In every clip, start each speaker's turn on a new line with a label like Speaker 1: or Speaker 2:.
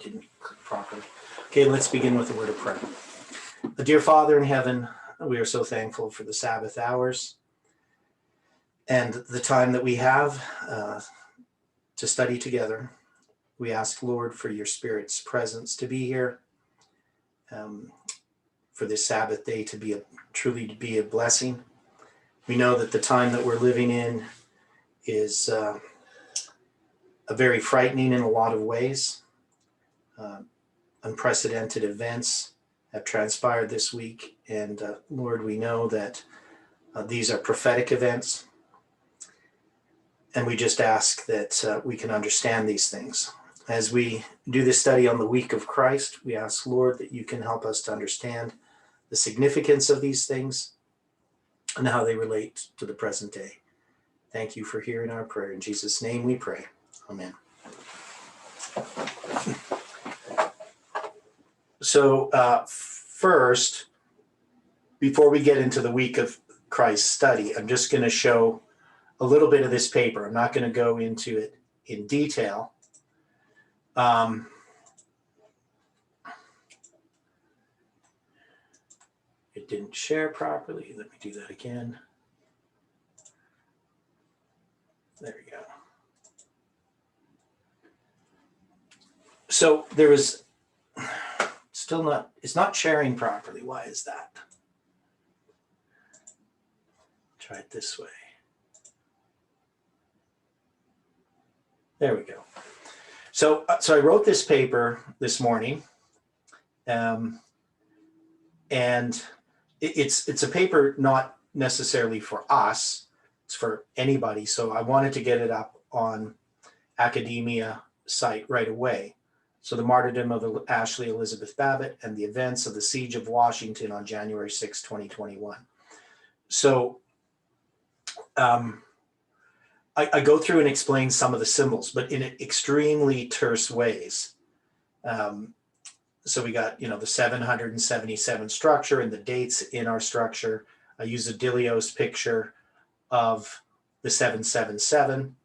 Speaker 1: didn't click properly. Okay, let's begin with a word of prayer. Dear Father in heaven, we are so thankful for the Sabbath hours and the time that we have to study together. We ask, Lord, for your Spirit's presence to be here, for this Sabbath day to truly be a blessing. We know that the time that we're living in is a very frightening in a lot of ways. Unprecedented events have transpired this week, and Lord, we know that these are prophetic events, and we just ask that we can understand these things. As we do this study on the week of Christ, we ask, Lord, that you can help us to understand the significance of these things and how they relate to the present day. Thank you for hearing our prayer. In Jesus' name we pray. Amen. So first, before we get into the week of Christ study, I'm just going to show a little bit of this paper. I'm not going to go into it in detail. It didn't share properly. Let me do that again. There we go. So there is it's not sharing properly. Why is that? Try it this way. There we go. So I wrote this paper this morning, and it's a paper not necessarily for us, it's for anybody. So I wanted to get it up on academia site right away. So the martyrdom of Ashley Elizabeth Babbitt and the events of the siege of Washington on January 6, 2021. So I go through and explain some of the symbols, but in extremely terse ways. So we got, the 777 structure and the dates in our structure. I use a Dilios picture of the 777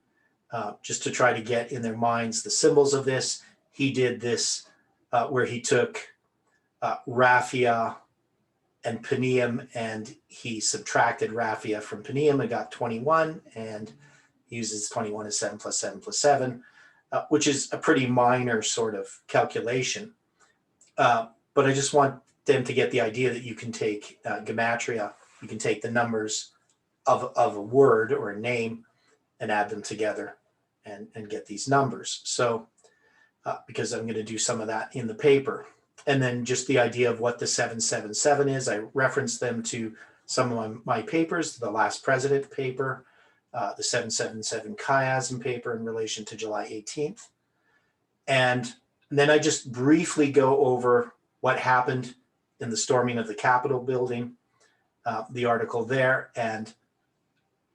Speaker 1: just to try to get in their minds the symbols of this. He did this where he took Raphia and Panium, and he subtracted Raphia from Panium and got 21, and he uses 21 as 7 plus 7 plus 7, which is a pretty minor sort of calculation. But I just want them to get the idea that you can take gematria, you can take the numbers of a word or a name and add them together and get these numbers. So because I'm going to do some of that in the paper. And then just the idea of what the 777 is, I referenced them to some of my papers, the Last President paper, the 777 chiasm paper in relation to July 18th. And then I just briefly go over what happened in the storming of the Capitol building, the article there, and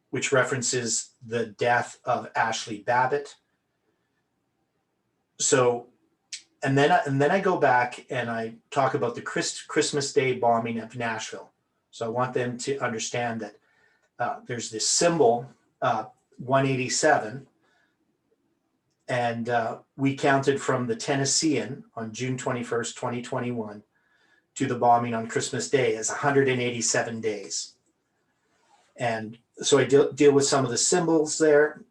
Speaker 1: which references the death of Ashley Babbitt. So, and then I go back and I talk about the Christmas Day bombing of Nashville. So I want them to understand that there's this symbol, 187, and we counted from the Tennessean on June 21st, 2021, to the bombing on Christmas Day as 187 days. And so I deal with some of the symbols there,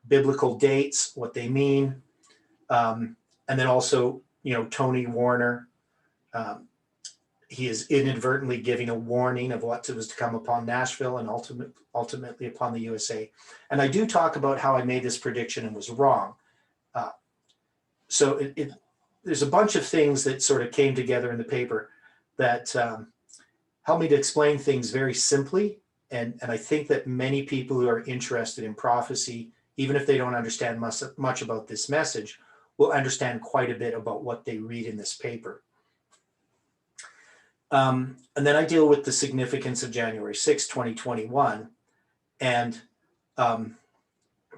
Speaker 1: biblical dates, what they mean. And then also, Tony Warner, he is inadvertently giving a warning of what was to come upon Nashville and ultimately upon the USA. And I do talk about how I made this prediction and was wrong. So there's a bunch of things that sort of came together in the paper that helped me to explain things very simply. And I think that many people who are interested in prophecy, even if they don't understand much about this message, will understand quite a bit about what they read in this paper. And then I deal with the significance of January 6, 2021. And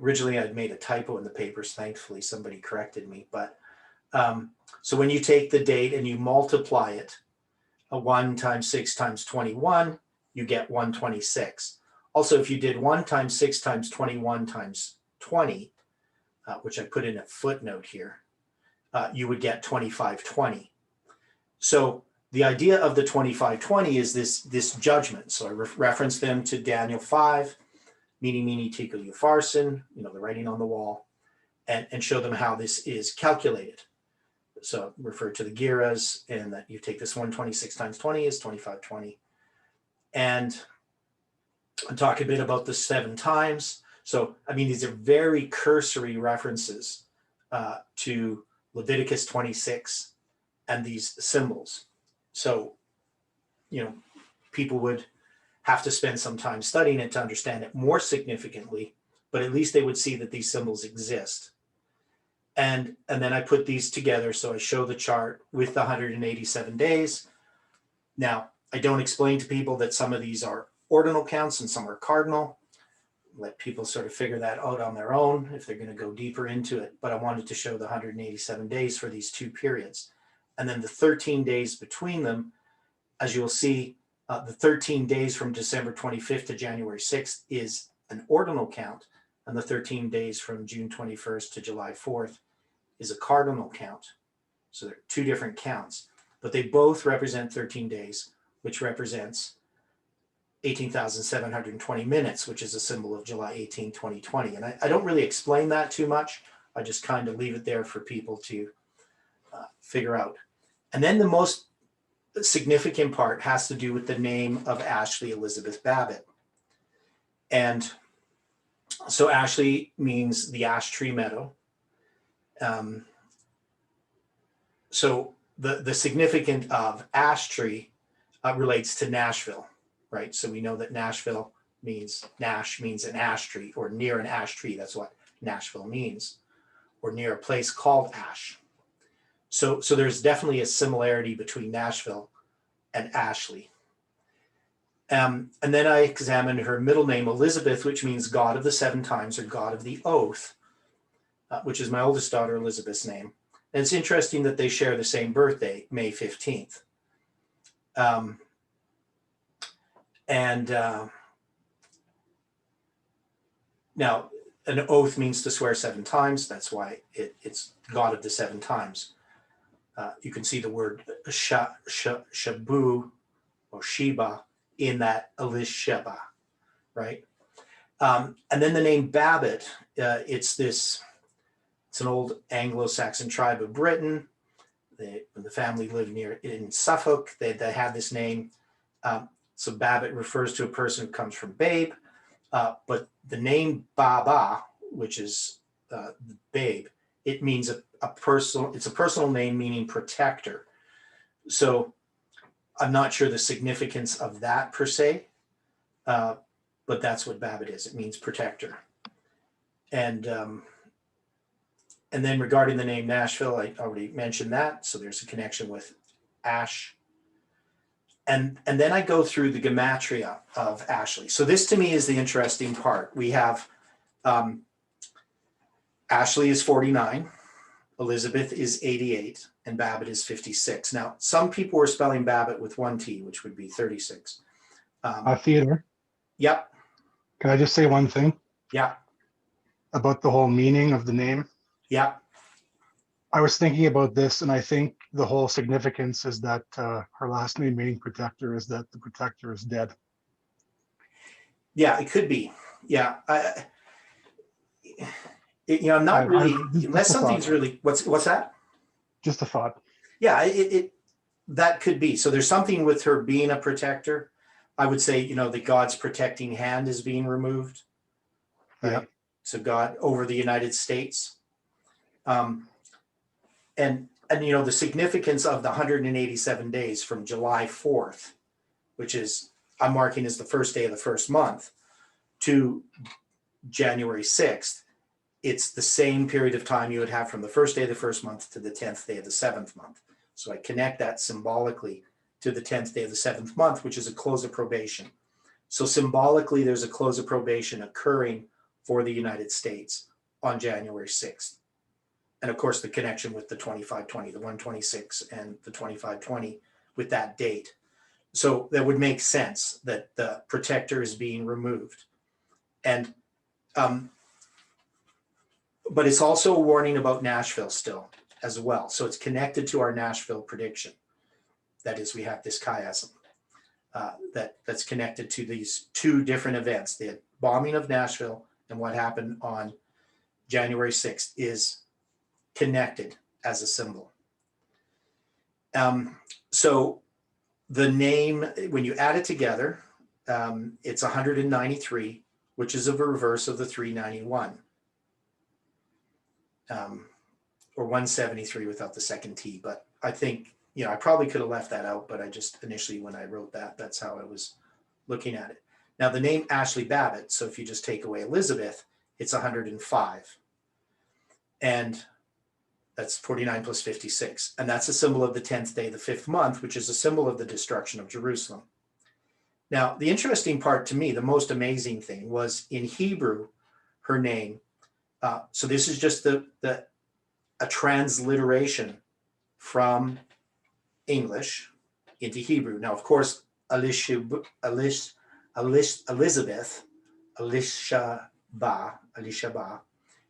Speaker 1: originally I'd made a typo in the papers. Thankfully, somebody corrected me. But so when you take the date and you multiply it, 1 times 6 times 21, you get 126. Also, if you did 1 times 6 times 21 times 20, which I put in a footnote here, you would get 2520. So the idea of the 2520 is this judgment. So I reference them to Daniel 5, Mene, Mene, Tekel, Upharsin, the writing on the wall, and show them how this is calculated. So refer to the giras, and that you take this 126 times 20 is 2520. And I'll talk a bit about the 7 times. So, these are very cursory references to Leviticus 26 and these symbols. So, people would have to spend some time studying it to understand it more significantly, but at least they would see that these symbols exist. And then I put these together. So I show the chart with the 187 days. Now, I don't explain to people that some of these are ordinal counts and some are cardinal. Let people sort of figure that out on their own if they're going to go deeper into it. But I wanted to show the 187 days for these 2 periods. And then the 13 days between them, as you'll see, the 13 days from December 25th to January 6th is an ordinal count. And the 13 days from June 21st to July 4th is a cardinal count. So they're 2 different counts, but they both represent 13 days, which represents 18,720 minutes, which is a symbol of July 18, 2020. And I don't really explain that too much. I just kind of leave it there for people to figure out. And then the most significant part has to do with the name of Ashley Elizabeth Babbitt. And so Ashley means the ash tree meadow. So the significance of ash tree relates to Nashville, right? So we know that Nashville means, Nash means an ash tree, or near an ash tree. That's what Nashville means, or near a place called Ash. So there's definitely a similarity between Nashville and Ashley. And then I examined her middle name, Elizabeth, which means God of the 7 times, or God of the oath, which is my oldest daughter Elizabeth's name. And it's interesting that they share the same birthday, May 15th. Now, an oath means to swear 7 times. That's why it's God of the 7 times. You can see the word shabu or Sheba in that Elisheba, right? And then the name Babbitt, it's an old Anglo-Saxon tribe of Britain. The family lived in Suffolk. They had this name. So Babbitt refers to a person who comes from babe, but the name Baba, which is babe, it means it's a personal name meaning protector. So I'm not sure the significance of that per se, but that's what Babbitt is. It means protector. And then regarding the name Nashville, I already mentioned that. So there's a connection with ash. And then I go through the gematria of Ashley. So this to me is the interesting part. We have Ashley is 49, Elizabeth is 88, and Babbitt is 56. Now, some people were spelling Babbitt with 1 T, which would be 36.
Speaker 2: Theodore,
Speaker 1: Yep.
Speaker 2: can I just say one thing
Speaker 1: Yeah.
Speaker 2: about the whole meaning of the name?
Speaker 1: Yeah.
Speaker 2: I was thinking about this, and I think the whole significance is that her last name meaning protector is that the protector is dead.
Speaker 1: Yeah, it could be. Yeah. I'm not really, unless something's really, what's that?
Speaker 2: Just a thought.
Speaker 1: Yeah, that could be. So there's something with her being a protector. I would say, the God's protecting hand is being removed. Right.
Speaker 2: Yeah.
Speaker 1: So God over the United States. And the significance of the 187 days from July 4th, which is I'm marking as the first day of the first month, to January 6th, it's the same period of time you would have from the first day of the first month to the 10th day of the 7th month. So I connect that symbolically to the 10th day of the 7th month, which is a close of probation. So symbolically, there's a close of probation occurring for the United States on January 6th. And of course, the connection with the 2520, the 126 and the 2520 with that date. So that would make sense that the protector is being removed. And, but it's also a warning about Nashville still. as well. So it's connected to our Nashville prediction. That is, we have this chiasm that's connected to these two different events. The bombing of Nashville and what happened on January 6th is connected as a symbol. So the name, when you add it together, it's 193, which is a reverse of the 391. Or 173 without the second T. But I think, I probably could have left that out, but I just initially, when I wrote that, that's how I was looking at it. Now the name Ashley Babbitt, so if you just take away Elizabeth, it's 105. And that's 49 plus 56. And that's a symbol of the 10th day, the 5th month, which is a symbol of the destruction of Jerusalem. Now, the interesting part to me, the most amazing thing was in Hebrew, her name. So this is just a transliteration from English into Hebrew. Now, of course, Elishaba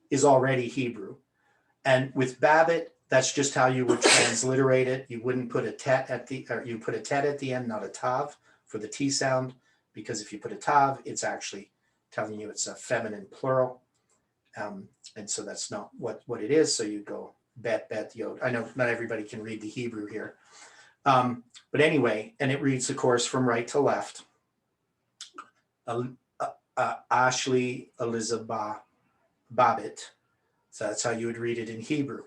Speaker 1: is already Hebrew. And with Babbitt, that's just how you would transliterate it. You wouldn't put a tet at the, or you put a tet at the end, not a tav for the T sound, because if you put a tav, it's actually telling you it's a feminine plural. And so that's not what it is. So you go bet, yod. I know not everybody can read the Hebrew here. But anyway, and it reads, of course, from right to left. Ashley Elizabeth Babbitt. So that's how you would read it in Hebrew.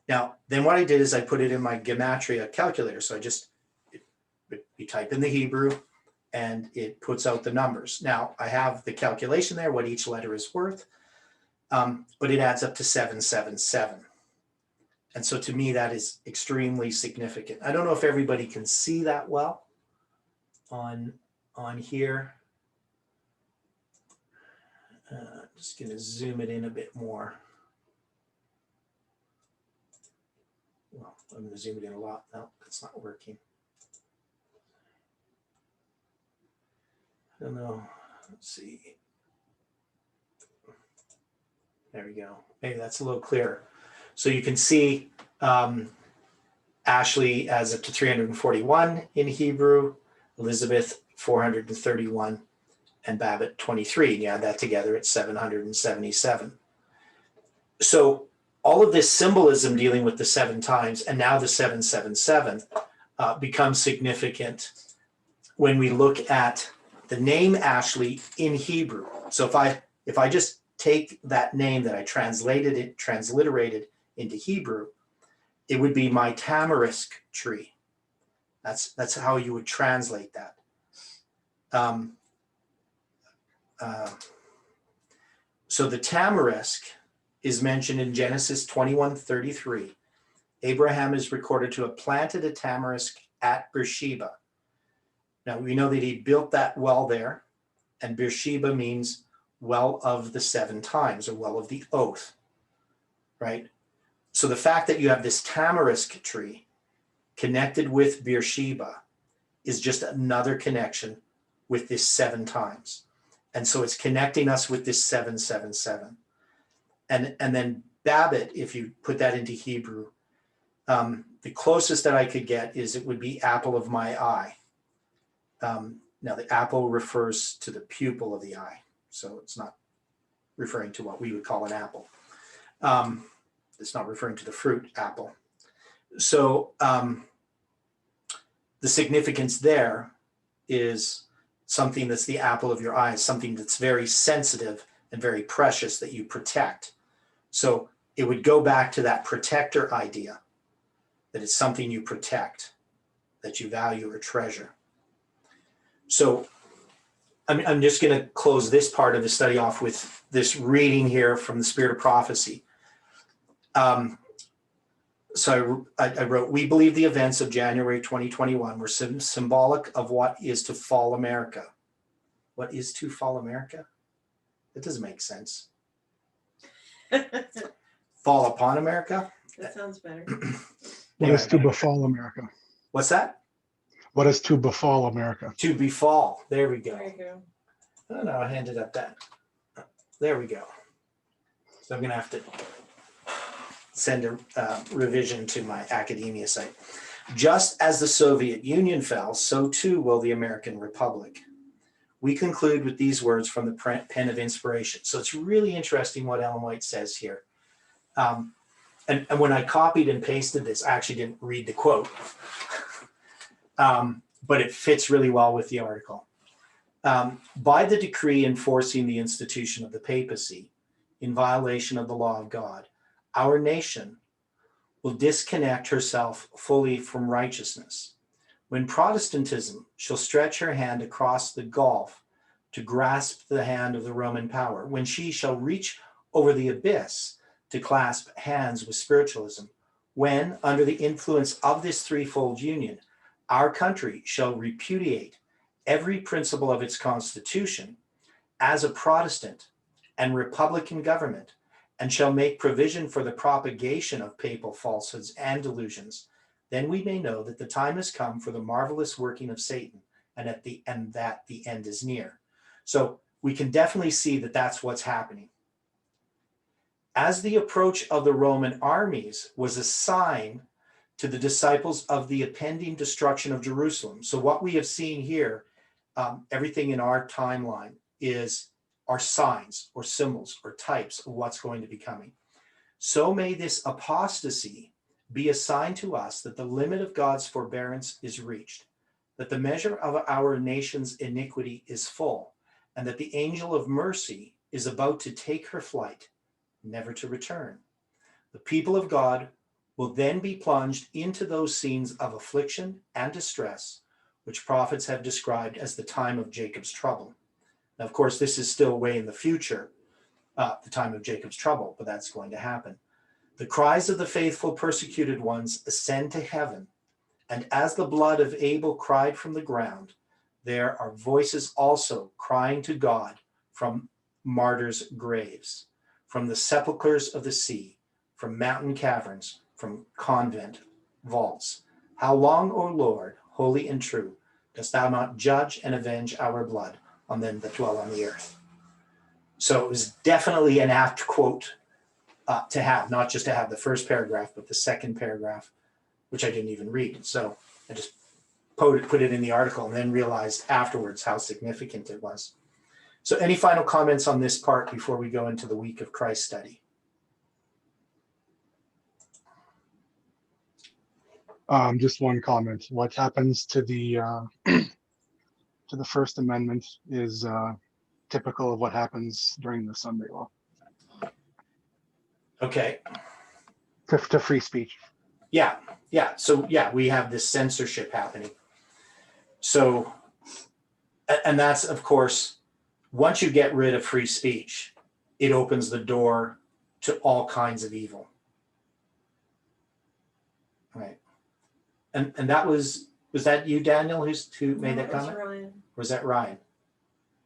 Speaker 1: Now, then what I did is I put it in my gematria calculator. So I just, you type in the Hebrew and it puts out the numbers. Now I have the calculation there, what each letter is worth, but it adds up to 777. And so to me, that is extremely significant. I don't know if everybody can see that well on here. Just gonna zoom it in a bit more. Well, I'm gonna zoom it in a lot. No, that's not working. I don't know. Let's see. There we go. Maybe that's a little clearer. So you can see Ashley adds up to 341 in Hebrew, Elizabeth 431, and Babbitt 23. And you add that together, it's 777. So all of this symbolism dealing with the 7 times and now the 777 becomes significant when we look at the name Ashley in Hebrew. So if I just take that name that I transliterated into Hebrew, it would be my tamarisk tree. That's how you would translate that. So the tamarisk is mentioned in Genesis 21:33. Abraham is recorded to have planted a tamarisk at Beersheba. Now we know that he built that well there, and Beersheba means well of the 7 times, or well of the oath, right? So the fact that you have this tamarisk tree connected with Beersheba is just another connection with this 7 times. And so it's connecting us with this 777. And then Babbitt, if you put that into Hebrew, the closest that I could get is it would be apple of my eye. Now the apple refers to the pupil of the eye. So it's not referring to what we would call an apple. It's not referring to the fruit apple. So the significance there is something that's the apple of your eye, something that's very sensitive and very precious that you protect. So it would go back to that protector idea, that it's something you protect, that you value or treasure. So I'm just going to close this part of the study off with this reading here from the Spirit of Prophecy. So I wrote, we believe the events of January 2021 were symbolic of what is to fall America. What is to fall America? That doesn't make sense. Fall upon America?
Speaker 3: That sounds better.
Speaker 2: What is to befall America?
Speaker 1: What's that?
Speaker 2: What is to befall America?
Speaker 1: To befall. There we go.
Speaker 3: There you go.
Speaker 1: I don't know. I handed up that. There we go. So I'm going to have to send a revision to my academia site. Just as the Soviet Union fell, so too will the American Republic. We conclude with these words from the pen of inspiration. So it's really interesting what Ellen White says here. And when I copied and pasted this, I actually didn't read the quote, but it fits really well with the article. By the decree enforcing the institution of the papacy in violation of the law of God, our nation will disconnect herself fully from righteousness. When Protestantism shall stretch her hand across the gulf to grasp the hand of the Roman power, when she shall reach over the abyss to clasp hands with spiritualism, when, under the influence of this threefold union, our country shall repudiate every principle of its constitution as a Protestant and Republican government, and shall make provision for the propagation of papal falsehoods and delusions, then we may know that the time has come for the marvelous working of Satan, and that the end is near. So we can definitely see that that's what's happening. As the approach of the Roman armies was a sign to the disciples of the impending destruction of Jerusalem. So what we have seen here, everything in our timeline are signs or symbols or types of what's going to be coming. So may this apostasy be a sign to us that the limit of God's forbearance is reached, that the measure of our nation's iniquity is full, and that the angel of mercy is about to take her flight, never to return. The people of God will then be plunged into those scenes of affliction and distress, which prophets have described as the time of Jacob's trouble. Now, of course, this is still way in the future, the time of Jacob's trouble, but that's going to happen. The cries of the faithful persecuted ones ascend to heaven, and as the blood of Abel cried from the ground, there are voices also crying to God from martyrs' graves, from the sepulchres of the sea, from mountain caverns, from convent vaults. How long, O Lord, holy and true, dost thou not judge and avenge our blood on them that dwell on the earth? So it was definitely an apt quote to have, not just to have the first paragraph, but the second paragraph, which I didn't even read. So I just put it in the article and then realized afterwards how significant it was. So any final comments on this part before we go into the week of Christ study?
Speaker 2: Just one comment. What happens to the to the First Amendment is typical of what happens during the Sunday law
Speaker 1: Okay.
Speaker 2: to free speech.
Speaker 1: Yeah. So yeah, we have this censorship happening. So, and that's, of course, once you get rid of free speech, it opens the door to all kinds of evil. Right. And that was that you, Daniel, who made that comment? Ryan. Or was that Ryan?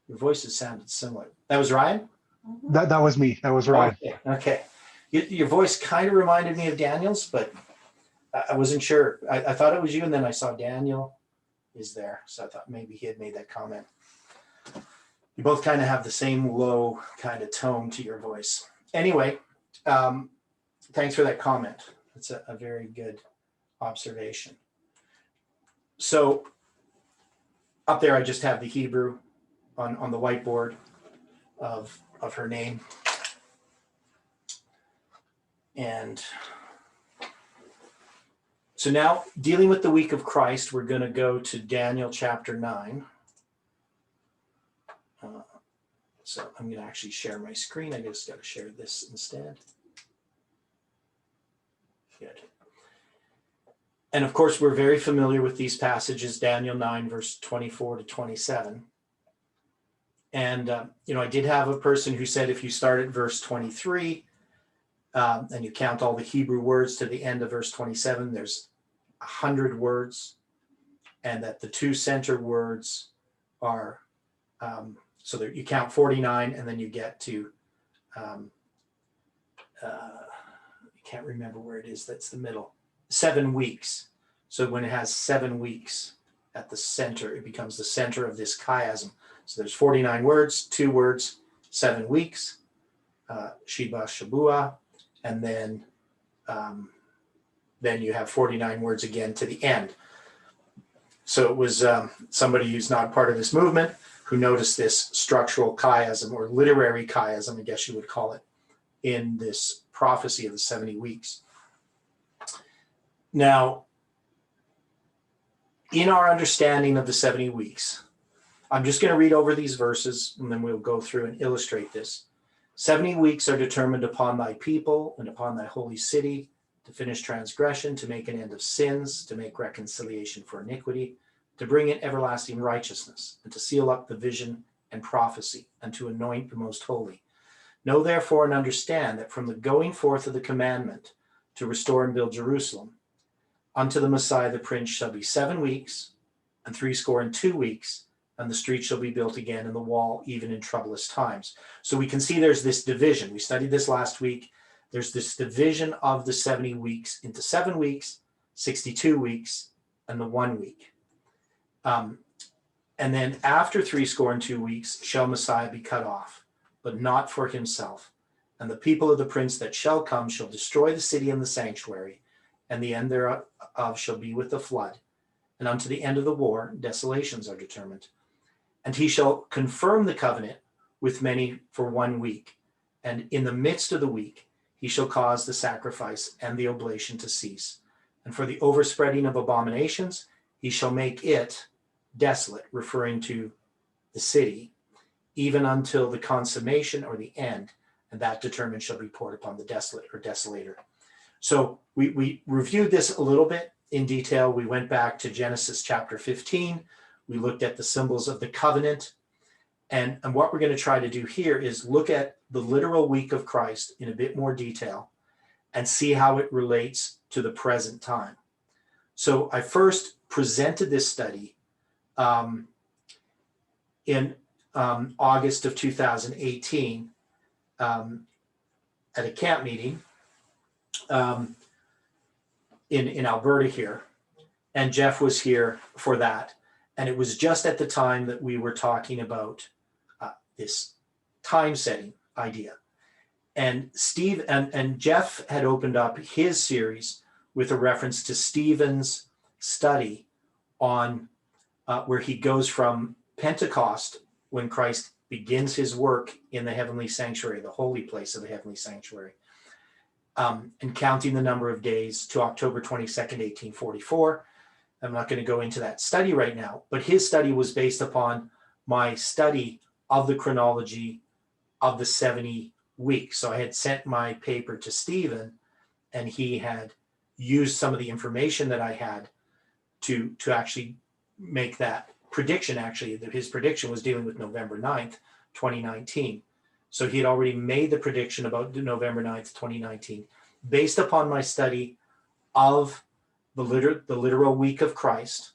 Speaker 1: Your voices sounded similar. That was Ryan?
Speaker 2: That was me. That was Ryan.
Speaker 1: Okay. Your voice kind of reminded me of Daniel's, but I wasn't sure. I thought it was you, and then I saw Daniel is there. So I thought maybe he had made that comment. You both kind of have the same low kind of tone to your voice. Anyway, thanks for that comment. It's a very good observation. So up there, I just have the Hebrew on the whiteboard of her name. And so now, dealing with the week of Christ, we're going to go to Daniel chapter 9. So I'm going to actually share my screen. I just got to share this instead. Good. And of course, we're very familiar with these passages, Daniel 9, verse 24 to 27. And, I did have a person who said if you start at verse 23 and you count all the Hebrew words to the end of verse 27, there's 100 words, and that the two center words are, so that you count 49 and then you get to, I can't remember where it is, that's the middle, 7 weeks. So when it has 7 weeks at the center, it becomes the center of this chiasm. So there's 49 words, 2 words, 7 weeks, Sheba, Shabua, and then then you have 49 words again to the end. So it was somebody who's not part of this movement who noticed this structural chiasm, or literary chiasm, I guess you would call it, in this prophecy of the 70 weeks. Now, in our understanding of the 70 weeks, I'm just going to read over these verses and then we'll go through and illustrate this. 70 weeks are determined upon thy people and upon thy holy city, to finish transgression, to make an end of sins, to make reconciliation for iniquity, to bring in everlasting righteousness, and to seal up the vision and prophecy, and to anoint the most holy. Know therefore and understand that from the going forth of the commandment to restore and build Jerusalem, unto the Messiah the Prince shall be 7 weeks, and 62 weeks, and the street shall be built again, and the wall even in troublous times. So we can see there's this division. We studied this last week. There's this division of the 70 weeks into 7 weeks, 62 weeks, and the 1 week. And then after 62 weeks shall Messiah be cut off, but not for himself. And the people of the prince that shall come shall destroy the city and the sanctuary, and the end thereof shall be with the flood. And unto the end of the war, desolations are determined. And he shall confirm the covenant with many for 1 week. And in the midst of the week, he shall cause the sacrifice and the oblation to cease. And for the overspreading of abominations, he shall make it desolate, referring to the city, even until the consummation or the end, and that determined shall be poured upon the desolate or desolator. So we reviewed this a little bit in detail. We went back to Genesis chapter 15. We looked at the symbols of the covenant. And what we're going to try to do here is look at the literal week of Christ in a bit more detail and see how it relates to the present time. So I first presented this study in August of 2018 at a camp meeting in Alberta here. And Jeff was here for that. And it was just at the time that we were talking about this time setting idea. And Steve and Jeff had opened up his series with a reference to Stephen's study on where he goes from Pentecost, when Christ begins his work in the heavenly sanctuary, the holy place of the heavenly sanctuary, and counting the number of days to October 22nd, 1844. I'm not going to go into that study right now, but his study was based upon my study of the chronology of the 70 weeks. So I had sent my paper to Stephen, and he had used some of the information that I had to actually make that prediction. Actually, his prediction was dealing with November 9th, 2019. So he had already made the prediction about November 9th, 2019, based upon my study of the literal week of Christ,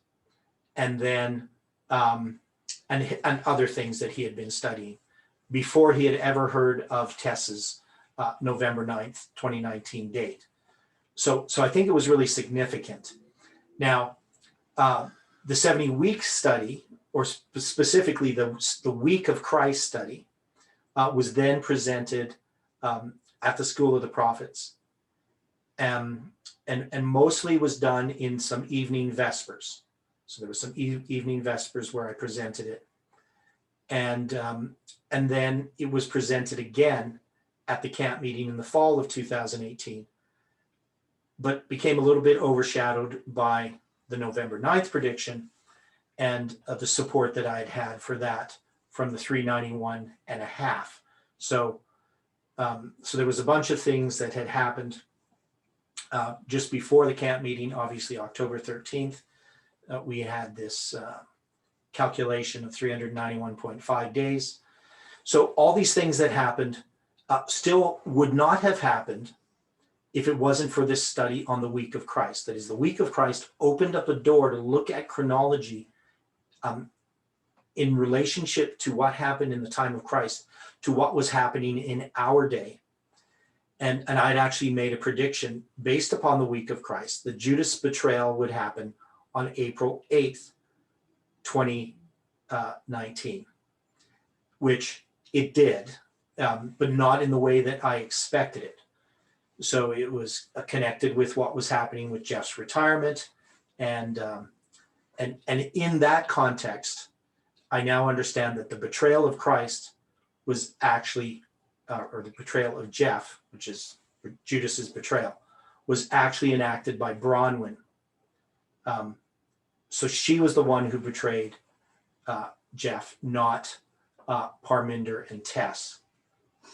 Speaker 1: and then and other things that he had been studying before he had ever heard of Tess's November 9th, 2019 date. So I think it was really significant. Now, the 70 week study, or specifically the week of Christ study, was then presented at the School of the Prophets, and mostly was done in some evening vespers. So there was some evening vespers where I presented it, and then it was presented again at the camp meeting in the fall of 2018, but became a little bit overshadowed by the November 9th prediction and the support that I had for that from the 391 and a half. So there was a bunch of things that had happened just before the camp meeting. Obviously, October 13th, we had this calculation of 391.5 days. So all these things that happened still would not have happened if it wasn't for this study on the week of Christ. That is, the week of Christ opened up a door to look at chronology in relationship to what happened in the time of Christ, to what was happening in our day. And I'd actually made a prediction based upon the week of Christ that Judas' betrayal would happen on April 8th, 2019, which it did, but not in the way that I expected it. So it was connected with what was happening with Jeff's retirement. And in that context, I now understand that the betrayal of Christ was actually, or the betrayal of Jeff, which is Judas's betrayal, was actually enacted by Bronwyn. So she was the one who betrayed Jeff, not Parminder and Tess.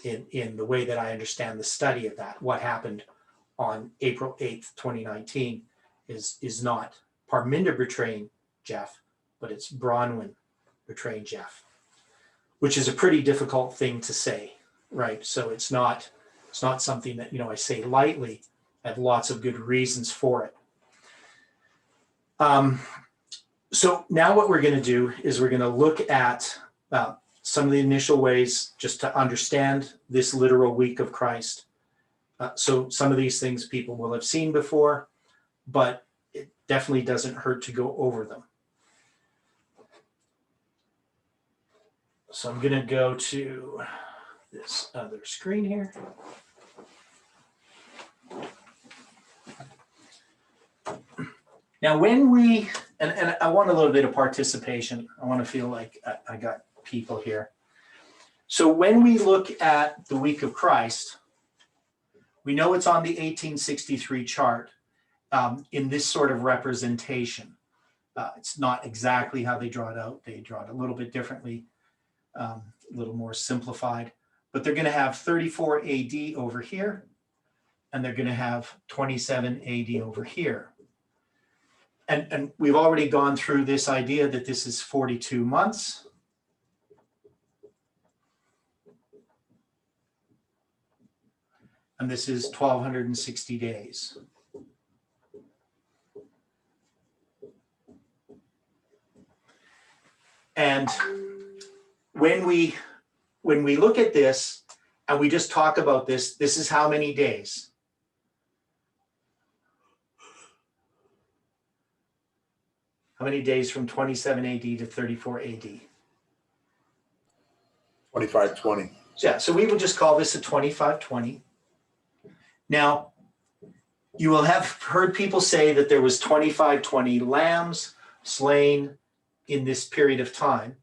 Speaker 1: In the way that I understand the study of that, what happened on April 8th, 2019 is not Parminder betraying Jeff, but it's Bronwyn betraying Jeff, which is a pretty difficult thing to say, right? So it's not something that, I say lightly. I have lots of good reasons for it. So now what we're going to do is we're going to look at some of the initial ways just to understand this literal week of Christ. So some of these things people will have seen before, but it definitely doesn't hurt to go over them. So I'm going to go to this other screen here. Now, when we, and I want a little bit of participation. I want to feel like I got people here. So when we look at the week of Christ, we know it's on the 1863 chart in this sort of representation. It's not exactly how they draw it out. They draw it a little bit differently, a little more simplified, but they're going to have 34 AD over here, and they're going to have 27 AD over here. And we've already gone through this idea that this is 42 months. And this is 1,260 days. And when we look at this and we just talk about this, this is how many days? How many days from 27 AD to 34 AD?
Speaker 3: 2520.
Speaker 1: Yeah, so we would just call this a 2520. Now, you will have heard people say that there was 2520 lambs slain in this period of time.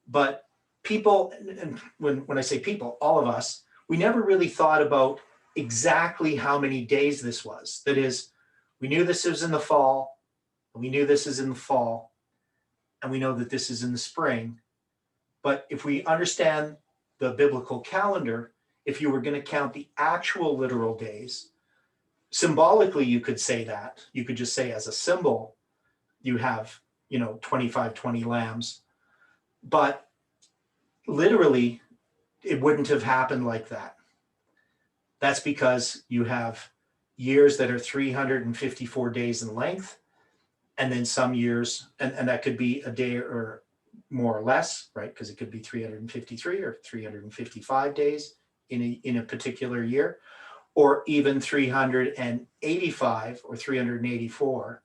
Speaker 1: But people, and when I say people, all of us, we never really thought about exactly how many days this was. That is, we knew this was in the fall, and we knew this is in the fall, and we know that this is in the spring. But if we understand the biblical calendar, if you were going to count the actual literal days, symbolically you could say that. You could just say as a symbol, you have, 2520 lambs. But literally, it wouldn't have happened like that. That's because you have years that are 354 days in length, and then some years, and that could be a day or more or less, right? Because it could be 353 or 355 days in a particular year, or even 385 or 384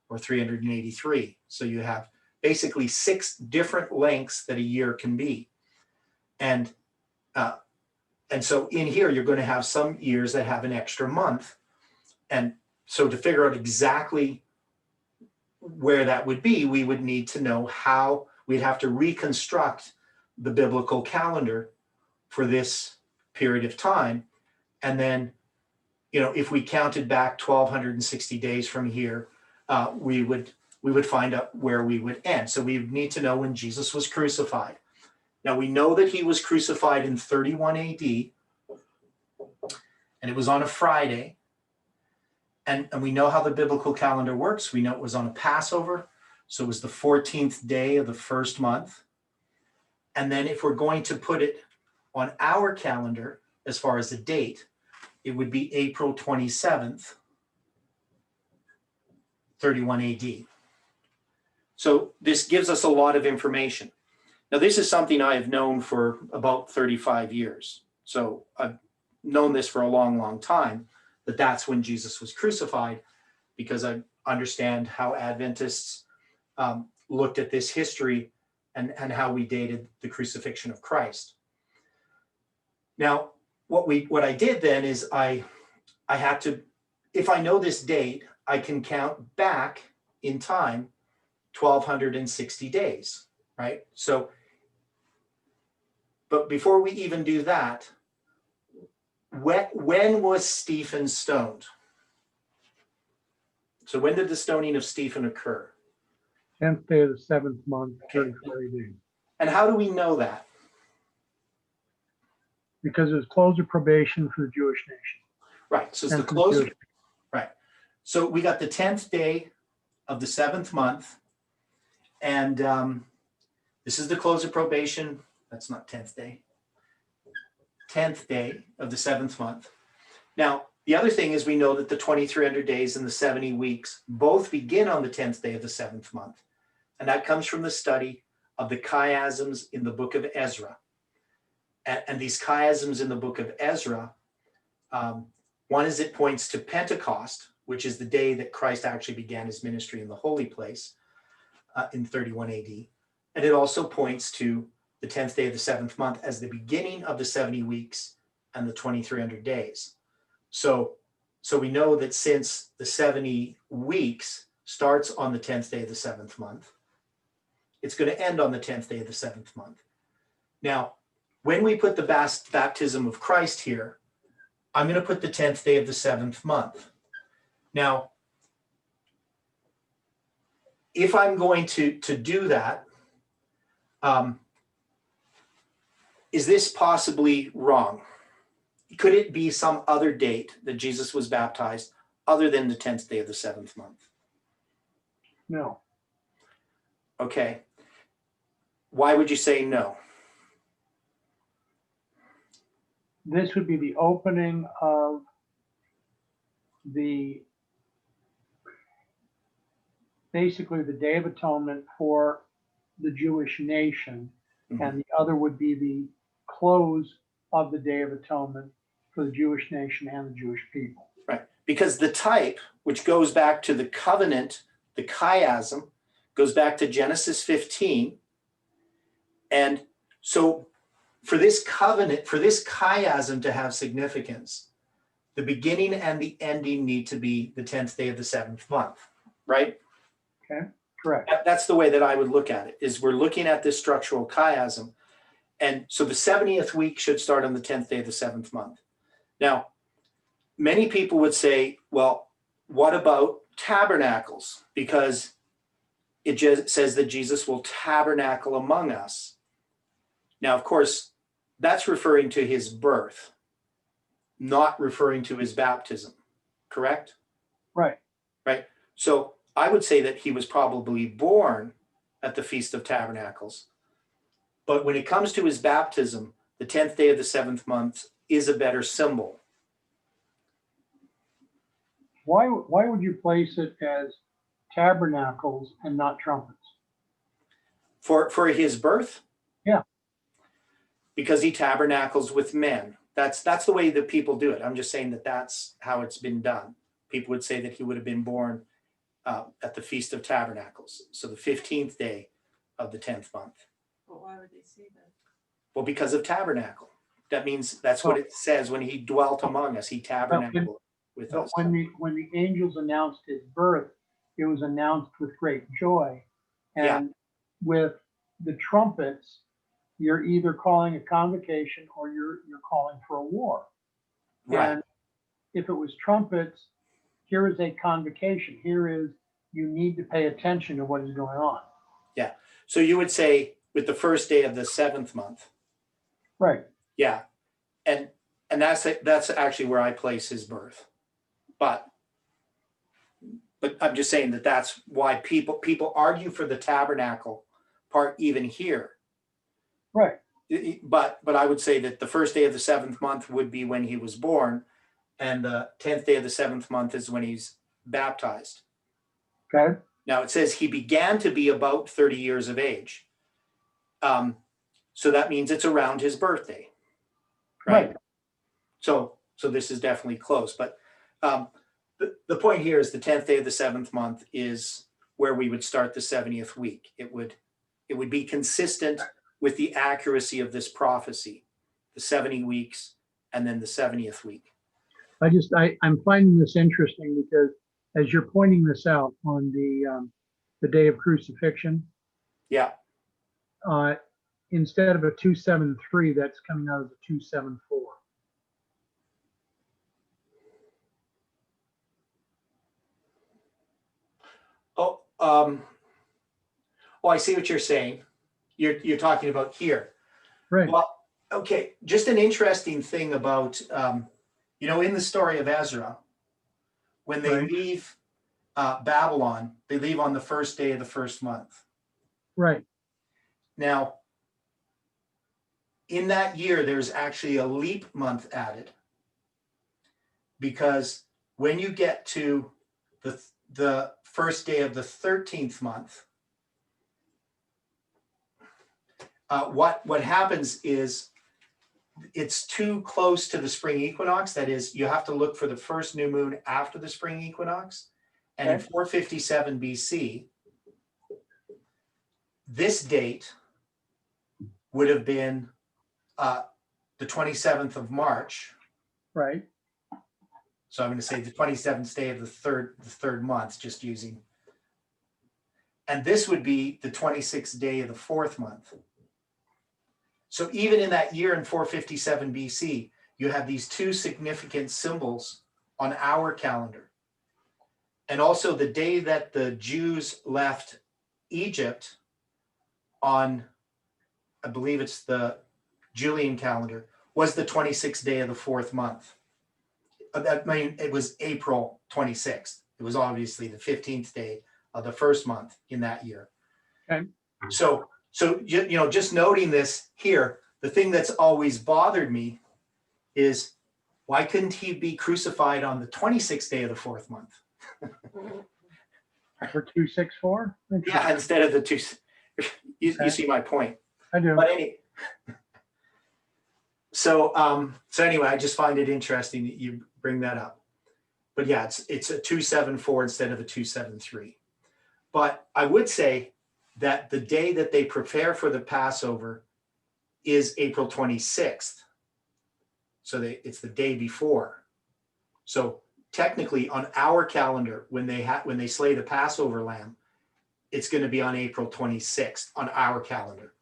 Speaker 1: or 383. So you have basically 6 different lengths that a year can be. And so in here, you're going to have some years that have an extra month. And so to figure out exactly where that would be, we would need to know how we'd have to reconstruct the biblical calendar for this period of time. And then, if we counted back 1,260 days from here, we would find out where we would end. So we need to know when Jesus was crucified. Now we know that he was crucified in 31 AD, and it was on a Friday. And we know how the biblical calendar works. We know it was on a Passover. So it was the 14th day of the first month. And then if we're going to put it on our calendar, as far as the date, it would be April 27th, 31 AD. So this gives us a lot of information. Now, this is something I have known for about 35 years. So I've known this for a long, long time, that that's when Jesus was crucified, because I understand how Adventists looked at this history and how we dated the crucifixion of Christ. Now, what I did then is I I had to, if I know this date, I can count back in time 1,260 days, right? So, but before we even do that, when was Stephen stoned? So when did the stoning of Stephen occur?
Speaker 3: 10th day of the 7th month,
Speaker 1: Okay.
Speaker 3: 34 AD.
Speaker 1: And how do we know that?
Speaker 3: Because it was close of probation for the Jewish nation.
Speaker 1: Right. So it's the
Speaker 3: And for the
Speaker 1: close.
Speaker 3: Jewish-
Speaker 1: Right. So we got the 10th day of the 7th month. And this is the close of probation. That's not 10th day. 10th day of the 7th month. Now, the other thing is we know that the 2,300 days and the 70 weeks both begin on the 10th day of the 7th month. And that comes from the study of the chiasms in the book of Ezra. And these chiasms in the book of Ezra, one is it points to Pentecost, which is the day that Christ actually began his ministry in the holy place in 31 AD. And it also points to the 10th day of the 7th month as the beginning of the 70 weeks and the 2,300 days. So we know that since the 70 weeks starts on the 10th day of the 7th month, it's going to end on the 10th day of the 7th month. Now, when we put the baptism of Christ here, I'm going to put the 10th day of the 7th month. Now, if I'm going to do that, is this possibly wrong? Could it be some other date that Jesus was baptized other than the 10th day of the 7th month?
Speaker 3: No.
Speaker 1: Okay. Why would you say no?
Speaker 3: This would be the opening of basically the Day of Atonement for the Jewish nation, and the other would be the close of the Day of Atonement for the Jewish nation and the Jewish people.
Speaker 1: Right. Because the type, which goes back to the covenant, the chiasm, goes back to Genesis 15. And so for this covenant, for this chiasm to have significance, the beginning and the ending need to be the 10th day of the 7th month, right?
Speaker 3: Okay, correct.
Speaker 1: That's the way that I would look at it, is we're looking at this structural chiasm. And so the 70th week should start on the 10th day of the 7th month. Now, many people would say, well, what about tabernacles? Because it just says that Jesus will tabernacle among us. Now, of course, that's referring to his birth, not referring to his baptism, correct?
Speaker 3: Right.
Speaker 1: Right. So I would say that he was probably born at the Feast of Tabernacles. But when it comes to his baptism, the 10th day of the 7th month is a better symbol.
Speaker 3: Why would you place it as tabernacles and not trumpets?
Speaker 1: For his birth?
Speaker 3: Yeah.
Speaker 1: Because he tabernacles with men. That's the way that people do it. I'm just saying that that's how it's been done. People would say that he would have been born at the Feast of Tabernacles, so the 15th day of the 10th month.
Speaker 4: But why would they say that?
Speaker 1: Well, because of tabernacle. That means that's what it says when he dwelt among us. He tabernacled with
Speaker 3: But
Speaker 1: us.
Speaker 3: when the angels announced his birth, it was announced with great joy. And with the trumpets, you're either calling a convocation or you're calling for a war.
Speaker 1: Right.
Speaker 3: And if it was trumpets, here is a convocation. Here is, you need to pay attention to what is going on.
Speaker 1: Yeah. So you would say with the first day of the 7th month.
Speaker 3: Right.
Speaker 1: Yeah. And that's actually where I place his birth. But I'm just saying that that's why people argue for the tabernacle part even here.
Speaker 3: Right.
Speaker 1: But I would say that the first day of the 7th month would be when he was born, and the 10th day of the 7th month is when he's baptized.
Speaker 3: Okay.
Speaker 1: Now it says he began to be about 30 years of age. So that means it's around his birthday, right? So this is definitely close. But the point here is the 10th day of the 7th month is where we would start the 70th week. It would be consistent with the accuracy of this prophecy, the 70 weeks and then the 70th week.
Speaker 3: I'm finding this interesting because as you're pointing this out on the day of crucifixion,
Speaker 1: Yeah.
Speaker 3: instead of a 273, that's coming out as a 274.
Speaker 1: Oh, I see what you're saying. You're talking about here.
Speaker 3: Right.
Speaker 1: Well, okay. Just an interesting thing about, in the story of Ezra, when they
Speaker 3: Right.
Speaker 1: leave Babylon, they leave on the first day of the first month.
Speaker 3: Right.
Speaker 1: Now, in that year, there's actually a leap month added, because when you get to the first day of the 13th month, what happens is it's too close to the spring equinox. That is, you have to look for the first new moon after the spring equinox. And in
Speaker 3: Okay.
Speaker 1: 457 BC, this date would have been the 27th of March.
Speaker 3: Right.
Speaker 1: So I'm going to say the 27th day of the third month, just using. And this would be the 26th day of the fourth month. So even in that year in 457 BC, you have these two significant symbols on our calendar. And also the day that the Jews left Egypt on, I believe it's the Julian calendar, was the 26th day of the fourth month. It was April 26th. It was obviously the 15th day of the first month in that year.
Speaker 3: Okay.
Speaker 1: So just noting this here, the thing that's always bothered me is, why couldn't he be crucified on the 26th day of the fourth month?
Speaker 3: For 264?
Speaker 1: Yeah, instead of the two. You see my point.
Speaker 3: I do.
Speaker 1: But so anyway, I just find it interesting that you bring that up. But yeah, it's a 274 instead of a 273. But I would say that the day that they prepare for the Passover is April 26th. So it's the day before. So technically on our calendar, when they slay the Passover lamb, it's going to be on April 26th on our calendar,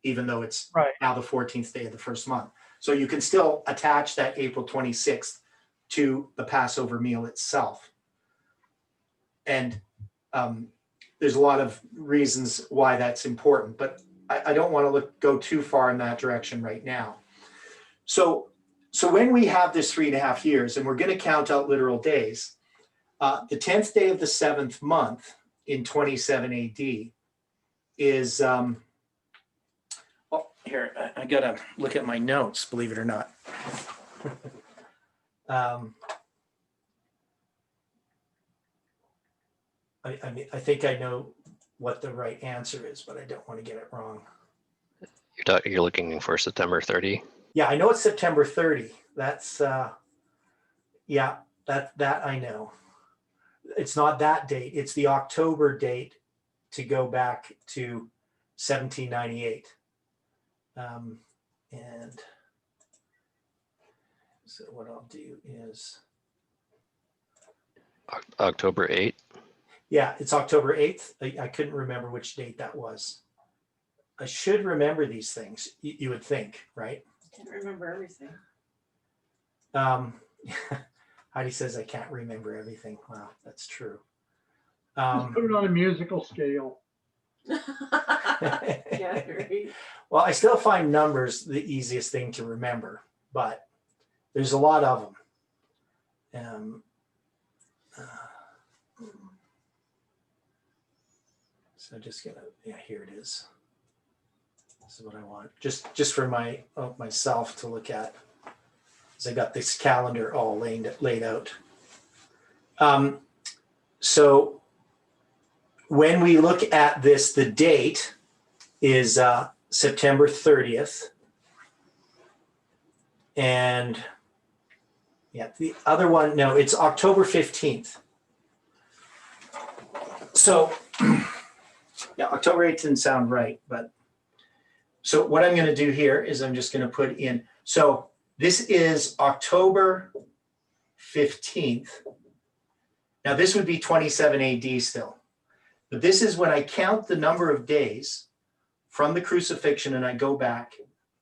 Speaker 1: even though it's
Speaker 3: Right.
Speaker 1: now the 14th day of the first month. So you can still attach that April 26th to the Passover meal itself. And there's a lot of reasons why that's important, but I don't want to go too far in that direction right now. So when we have this 3.5 years, and we're going to count out literal days, the 10th day of the 7th month in 27 AD is, here, I got to look at my notes, believe it or not. I think I know what the right answer is, but I don't want to get it wrong.
Speaker 4: You're looking for September 30?
Speaker 1: Yeah, I know it's September 30. That's yeah, that I know. It's not that date. It's the October date to go back to 1798. And so what I'll do is,
Speaker 4: October 8th?
Speaker 1: yeah, it's October 8th. I couldn't remember which date that was. I should remember these things, you would think, right?
Speaker 5: I can't remember everything.
Speaker 1: Heidi says I can't remember everything. Wow, that's true.
Speaker 3: Just put it on a musical scale.
Speaker 5: Yeah, right.
Speaker 1: Well, I still find numbers the easiest thing to remember, but there's a lot of them. So just gonna, yeah, here it is. This is what I want, just for myself to look at, because I got this calendar all laid out. So when we look at this, the date is September 30th. And yeah, the other one, no, it's October 15th. So yeah, October 8th didn't sound right, but so what I'm going to do here is I'm just going to put in, so this is October 15th. Now this would be 27 AD still, but this is when I count the number of days from the crucifixion and I go back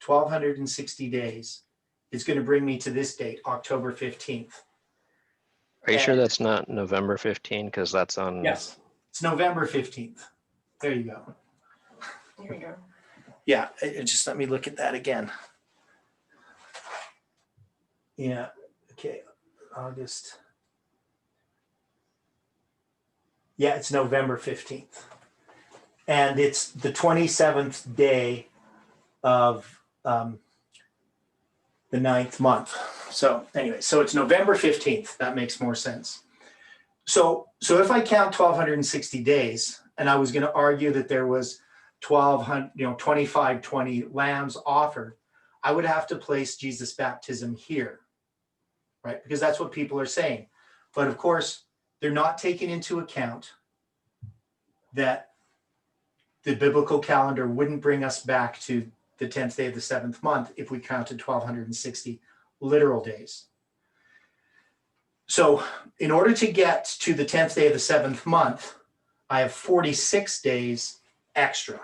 Speaker 1: 1260 days. It's going to bring me to this date, October 15th.
Speaker 4: Are you sure
Speaker 1: And-
Speaker 4: that's not November 15? Because that's on.
Speaker 1: Yes, it's November 15th. There you go.
Speaker 5: There you go.
Speaker 1: Yeah, just let me look at that again. Yeah, okay, August. Yeah, it's November 15th. And it's the 27th day of the 9th month. So anyway, so it's November 15th. That makes more sense. So if I count 1260 days, and I was going to argue that there was 2520 lambs offered, I would have to place Jesus' baptism here, right? Because that's what people are saying. But of course, they're not taking into account that the biblical calendar wouldn't bring us back to the 10th day of the 7th month if we counted 1260 literal days. So in order to get to the 10th day of the 7th month, I have 46 days extra.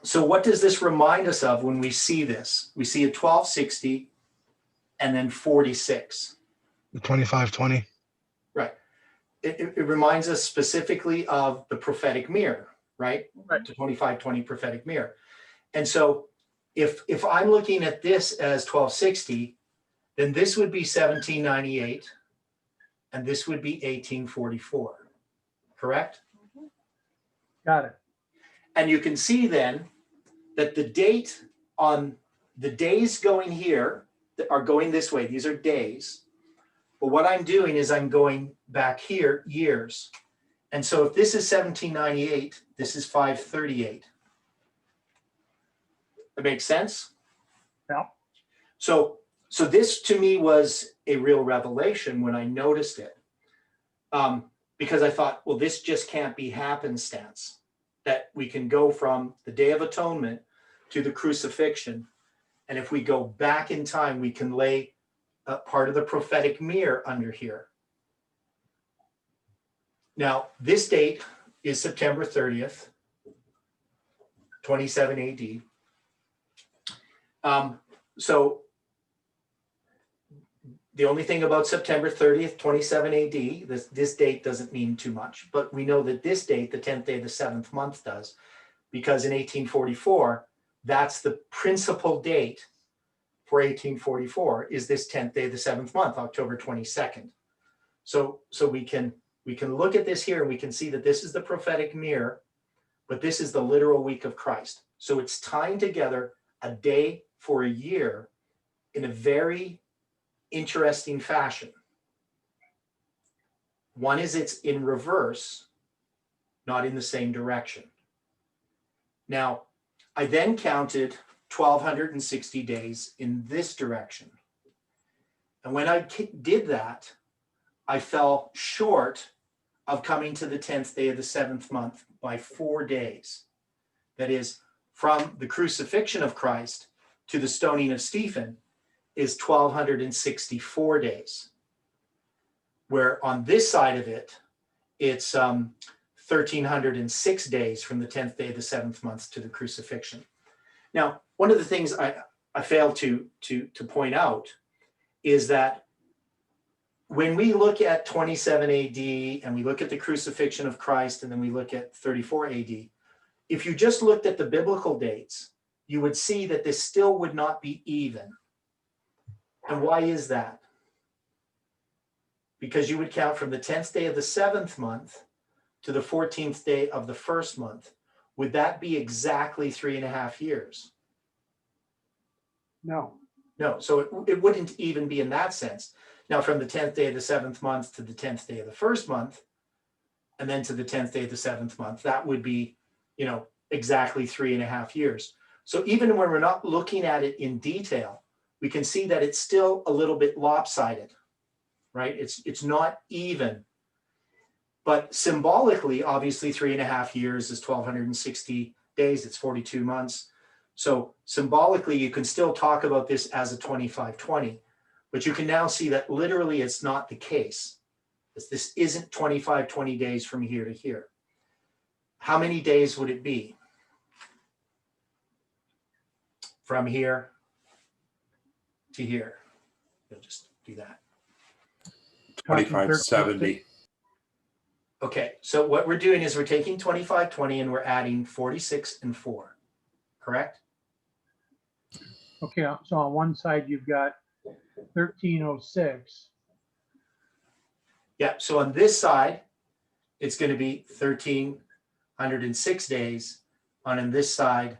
Speaker 1: So what does this remind us of when we see this? We see a 1260 and then 46.
Speaker 2: The 2520.
Speaker 1: Right. It reminds us specifically of the prophetic mirror, right?
Speaker 3: Right.
Speaker 1: The 2520 prophetic mirror. And so if I'm looking at this as 1260, then this would be 1798 and this would be 1844, correct?
Speaker 3: Got it.
Speaker 1: And you can see then that the date on the days going here are going this way. These are days. But what I'm doing is I'm going back here years. And so if this is 1798, this is 538. That makes sense?
Speaker 3: Yeah.
Speaker 1: So this to me was a real revelation when I noticed it. Because I thought, well, this just can't be happenstance. That we can go from the Day of Atonement to the crucifixion. And if we go back in time, we can lay a part of the prophetic mirror under here. Now, this date is September 30th, 27 AD. So the only thing about September 30th, 27 AD, this date doesn't mean too much, but we know that this date, the 10th day of the 7th month does, because in 1844, that's the principal date for 1844 is this 10th day of the 7th month, October 22nd. So we can look at this here and we can see that this is the prophetic mirror, but this is the literal week of Christ. So it's tying together a day for a year in a very interesting fashion. One is it's in reverse, not in the same direction. Now, I then counted 1260 days in this direction. And when I did that, I fell short of coming to the 10th day of the 7th month by 4 days. That is, from the crucifixion of Christ to the stoning of Stephen is 1264 days. Where on this side of it, it's 1306 days from the 10th day of the 7th month to the crucifixion. Now, one of the things I failed to point out is that when we look at 27 AD and we look at the crucifixion of Christ and then we look at 34 AD, if you just looked at the biblical dates, you would see that this still would not be even. And why is that? Because you would count from the 10th day of the 7th month to the 14th day of the 1st month. Would that be exactly 3.5 years?
Speaker 3: No.
Speaker 1: No, so it wouldn't even be in that sense. Now, from the 10th day of the 7th month to the 10th day of the 1st month, and then to the 10th day of the 7th month, that would be, exactly 3.5 years. So even when we're not looking at it in detail, we can see that it's still a little bit lopsided, right? It's not even. But symbolically, obviously, 3.5 years is 1,260 days. It's 42 months. So symbolically, you can still talk about this as a 2520. But you can now see that literally it's not the case. This isn't 25, 20 days from here to here. How many days would it be? From here to here. You'll just do that.
Speaker 6: 2570.
Speaker 1: Okay, so what we're doing is we're taking 25, 20 and we're adding 46 and 4, correct?
Speaker 3: Okay, so on one side, you've got 1306.
Speaker 1: Yeah, so on this side, it's going to be 1,306 days. On this side,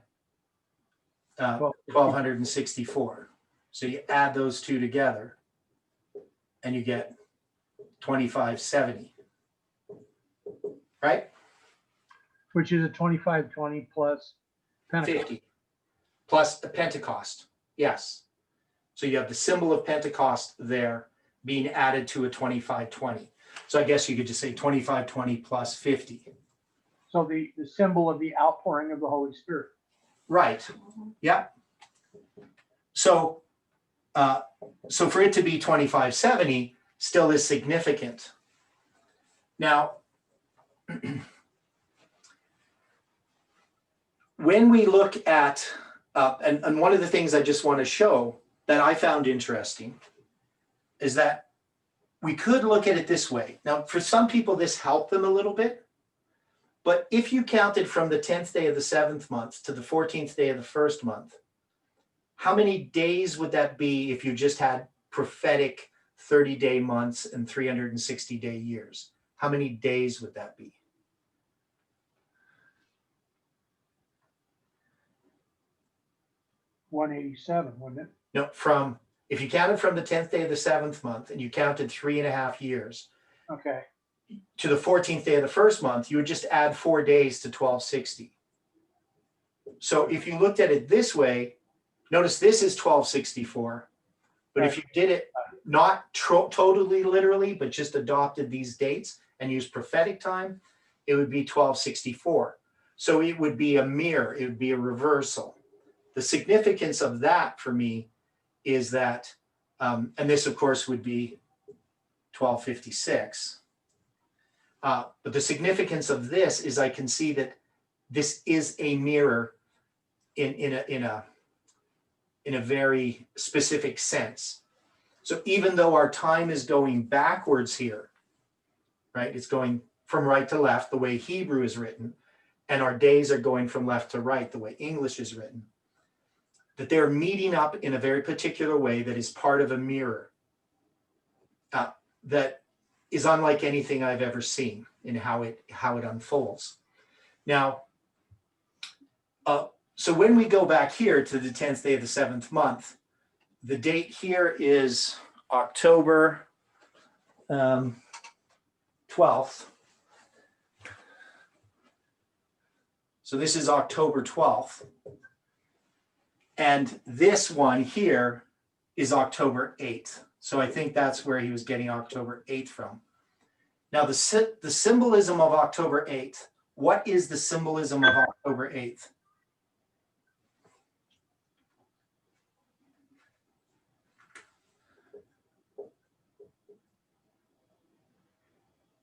Speaker 1: 1,264. So you add those two together and you get 2570, right?
Speaker 3: Which is a 2520 plus Pentecost.
Speaker 1: 50 plus the Pentecost, yes. So you have the symbol of Pentecost there being added to a 2520. So I guess you could just say 2520 plus 50.
Speaker 3: So the symbol of the outpouring of the Holy Spirit.
Speaker 1: Right, yeah. So, so for it to be 2570 still is significant. Now, when we look at, and one of the things I just want to show that I found interesting is that we could look at it this way. Now, for some people, this helped them a little bit. But if you counted from the 10th day of the 7th month to the 14th day of the 1st month, how many days would that be if you just had prophetic 30-day months and 360-day years? How many days would that be?
Speaker 3: $187, wouldn't it?
Speaker 1: No, if you counted from the 10th day of the 7th month and you counted 3.5 years,
Speaker 3: Okay.
Speaker 1: to the 14th day of the 1st month, you would just add 4 days to 1260. So if you looked at it this way, notice this is 1264. But if you did it not totally literally, but just adopted these dates and used prophetic time, it would be 1264. So it would be a mirror, it would be a reversal. The significance of that for me is that, and this of course would be 1256. But the significance of this is I can see that this is a mirror in a very specific sense. So even though our time is going backwards here, right? It's going from right to left, the way Hebrew is written, and our days are going from left to right, the way English is written, that they're meeting up in a very particular way that is part of a mirror that is unlike anything I've ever seen in how it unfolds. Now, so when we go back here to the 10th day of the 7th month, the date here is October 12th. So this is October 12th. And this one here is October 8th. So I think that's where he was getting October 8th from. Now the symbolism of October 8th, what is the symbolism of October 8th?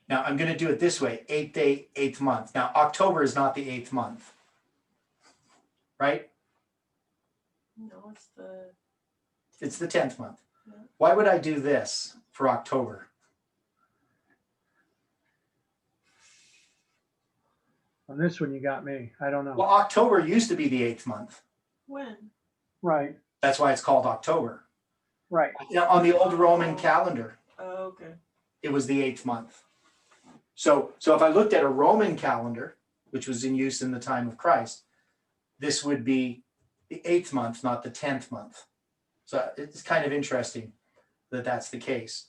Speaker 1: Now I'm going to do it this way, 8th day, 8th month. Now October is not the 8th month, right?
Speaker 5: No,
Speaker 1: It's the 10th month.
Speaker 5: Yeah.
Speaker 1: Why would I do this for October?
Speaker 3: On this one, you got me. I don't know.
Speaker 1: Well, October used to be the 8th month.
Speaker 5: when?
Speaker 3: Right,
Speaker 1: That's why it's called October.
Speaker 3: right.
Speaker 1: Now, on the old Roman calendar,
Speaker 5: Oh, okay.
Speaker 1: it was the 8th month. So if I looked at a Roman calendar, which was in use in the time of Christ, this would be the 8th month, not the 10th month. So it's kind of interesting that that's the case.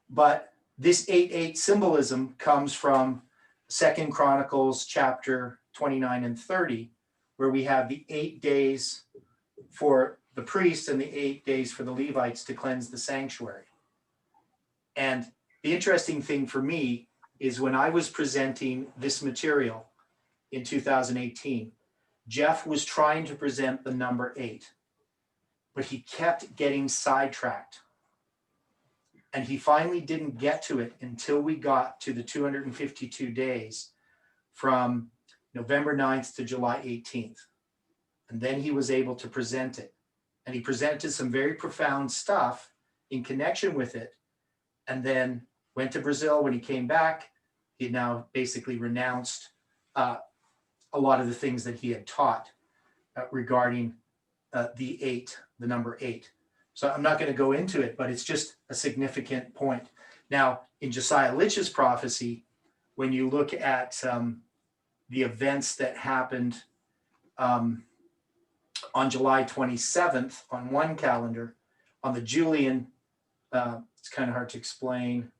Speaker 1: But this 8-8 symbolism comes from 2 Chronicles chapter 29 and 30, where we have the 8 days for the priests and the 8 days for the Levites to cleanse the sanctuary. And the interesting thing for me is when I was presenting this material in 2018, Jeff was trying to present the number 8, but he kept getting sidetracked. And he finally didn't get to it until we got to the 252 days from November 9th to July 18th. And then he was able to present it. And he presented some very profound stuff in connection with it. And then went to Brazil. When he came back, he had now basically renounced a lot of the things that he had taught regarding the number 8. So I'm not going to go into it, but it's just a significant point. Now, in Josiah Litch's prophecy, when you look at the events that happened on July 27th on one calendar, on the Julian, it's kind of hard to explain.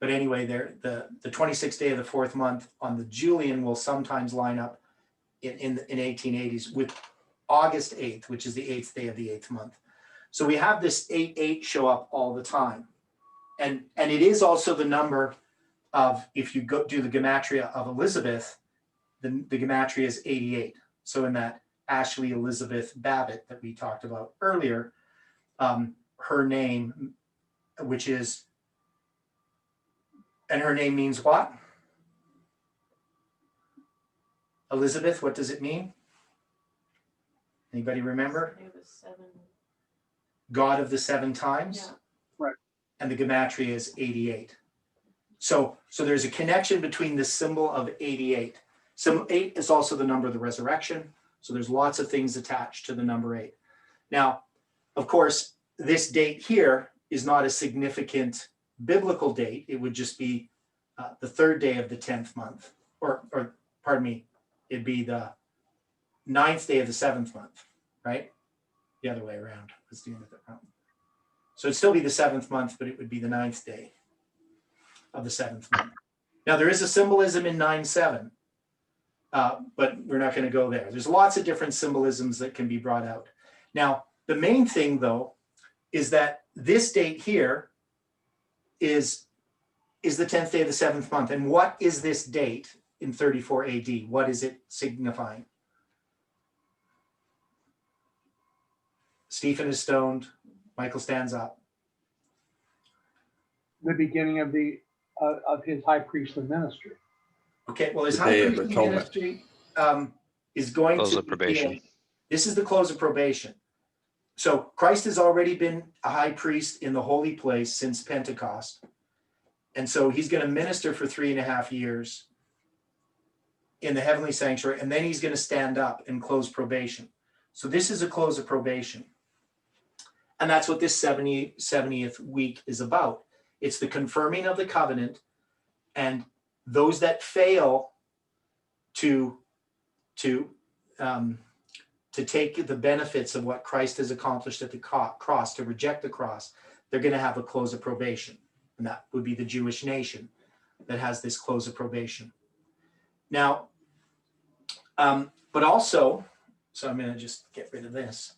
Speaker 1: But anyway, the 26th day of the 4th month on the Julian will sometimes line up in 1880s with August 8th, which is the 8th day of the 8th month. So we have this 8/8 show up all the time. And it is also the number of, if you go do the gematria of Elizabeth, the gematria is 88. So in that Ashley Elizabeth Babbitt that we talked about earlier, her name, which is, and her name means what? Elizabeth, what does it mean? Anybody remember?
Speaker 5: It was 7.
Speaker 1: God of the 7 times.
Speaker 5: Yeah.
Speaker 3: Right.
Speaker 1: And the gematria is 88. So there's a connection between the symbol of 88. Symbol 8 is also the number of the resurrection. So there's lots of things attached to the number 8. Now, of course, this date here is not a significant biblical date. It would just be the 3rd day of the 10th month, or pardon me, it'd be the 9th day of the 7th month, right? The other way around. Let's deal with it wrong. So it'd still be the 7th month, but it would be the 9th day of the 7th month. Now there is a symbolism in 9/7, but we're not going to go there. There's lots of different symbolisms that can be brought out. Now, the main thing though, is that this date here is the 10th day of the 7th month. And what is this date in 34 AD? What is it signifying? Stephen is stoned. Michael stands up.
Speaker 3: The beginning of his high priestly ministry.
Speaker 1: Okay, well, his
Speaker 6: The
Speaker 1: high
Speaker 6: Day of
Speaker 1: priestly
Speaker 6: Atonement.
Speaker 1: ministry is going
Speaker 4: Close
Speaker 1: to
Speaker 4: of probation.
Speaker 1: begin. This is the close of probation. So Christ has already been a high priest in the holy place since Pentecost. And so he's going to minister for 3.5 years in the heavenly sanctuary, and then he's going to stand up and close probation. So this is a close of probation. And that's what this 70th week is about. It's the confirming of the covenant, and those that fail to take the benefits of what Christ has accomplished at the cross, to reject the cross, they're going to have a close of probation. And that would be the Jewish nation that has this close of probation. Now, but also, so I'm going to just get rid of this.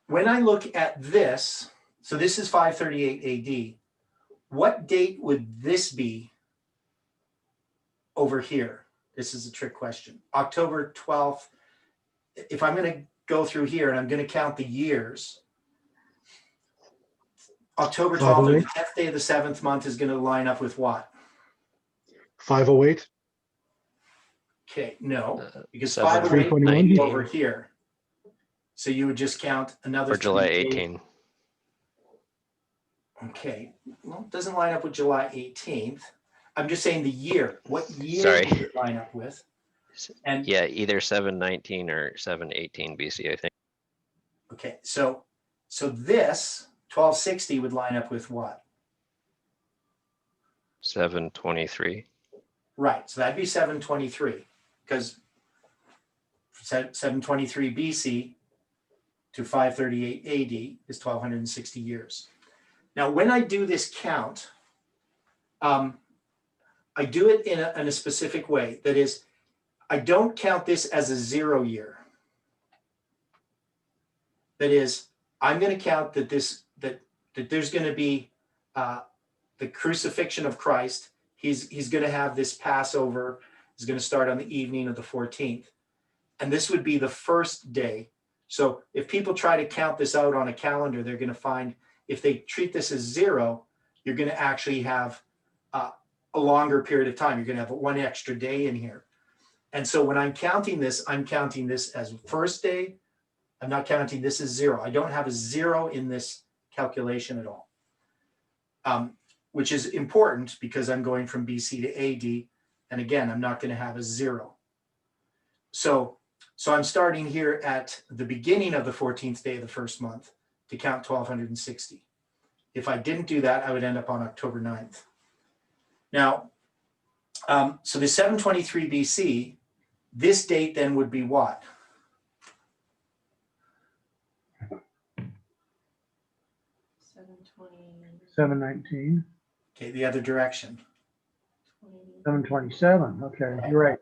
Speaker 1: When I look at this, so this is 538 AD, what date would this be over here? This is a trick question. October 12th. If I'm going to go through here and I'm going to count the years, October 12th, or the 10th day of the 7th month, is going to line up with what?
Speaker 2: 508.
Speaker 1: Okay, no, because
Speaker 4: 7,
Speaker 1: 508 would be
Speaker 2: 321.
Speaker 1: over here. So you would just count another
Speaker 4: or July
Speaker 1: 3 days.
Speaker 4: 18.
Speaker 1: Okay, well, it doesn't line up with July 18th. I'm just saying the year. What year
Speaker 4: Sorry.
Speaker 1: does it line up with? And
Speaker 4: Yeah, either 719 or 718 BC, I think.
Speaker 1: okay, so this 1260 would line up with what?
Speaker 4: 723.
Speaker 1: Right, so that'd be 723, because 723 BC to 538 AD is 1260 years. Now, when I do this count, I do it in a specific way. That is, I don't count this as a 0 year. That is, I'm going to count that that there's going to be the crucifixion of Christ. He's going to have this Passover. Is going to start on the evening of the 14th. And this would be the first day. So if people try to count this out on a calendar, they're going to find, if they treat this as 0, you're going to actually have a longer period of time. You're going to have one extra day in here. And so when I'm counting this as first day. I'm not counting this as 0. I don't have a 0 in this calculation at all, which is important because I'm going from BC to AD. And again, I'm not going to have a 0. So I'm starting here at the beginning of the 14th day of the first month to count 1260. If I didn't do that, I would end up on October 9th. Now, so the 723 BC, this date then would be what?
Speaker 3: 719,
Speaker 1: Okay, the other direction.
Speaker 3: 727. Okay, you're right.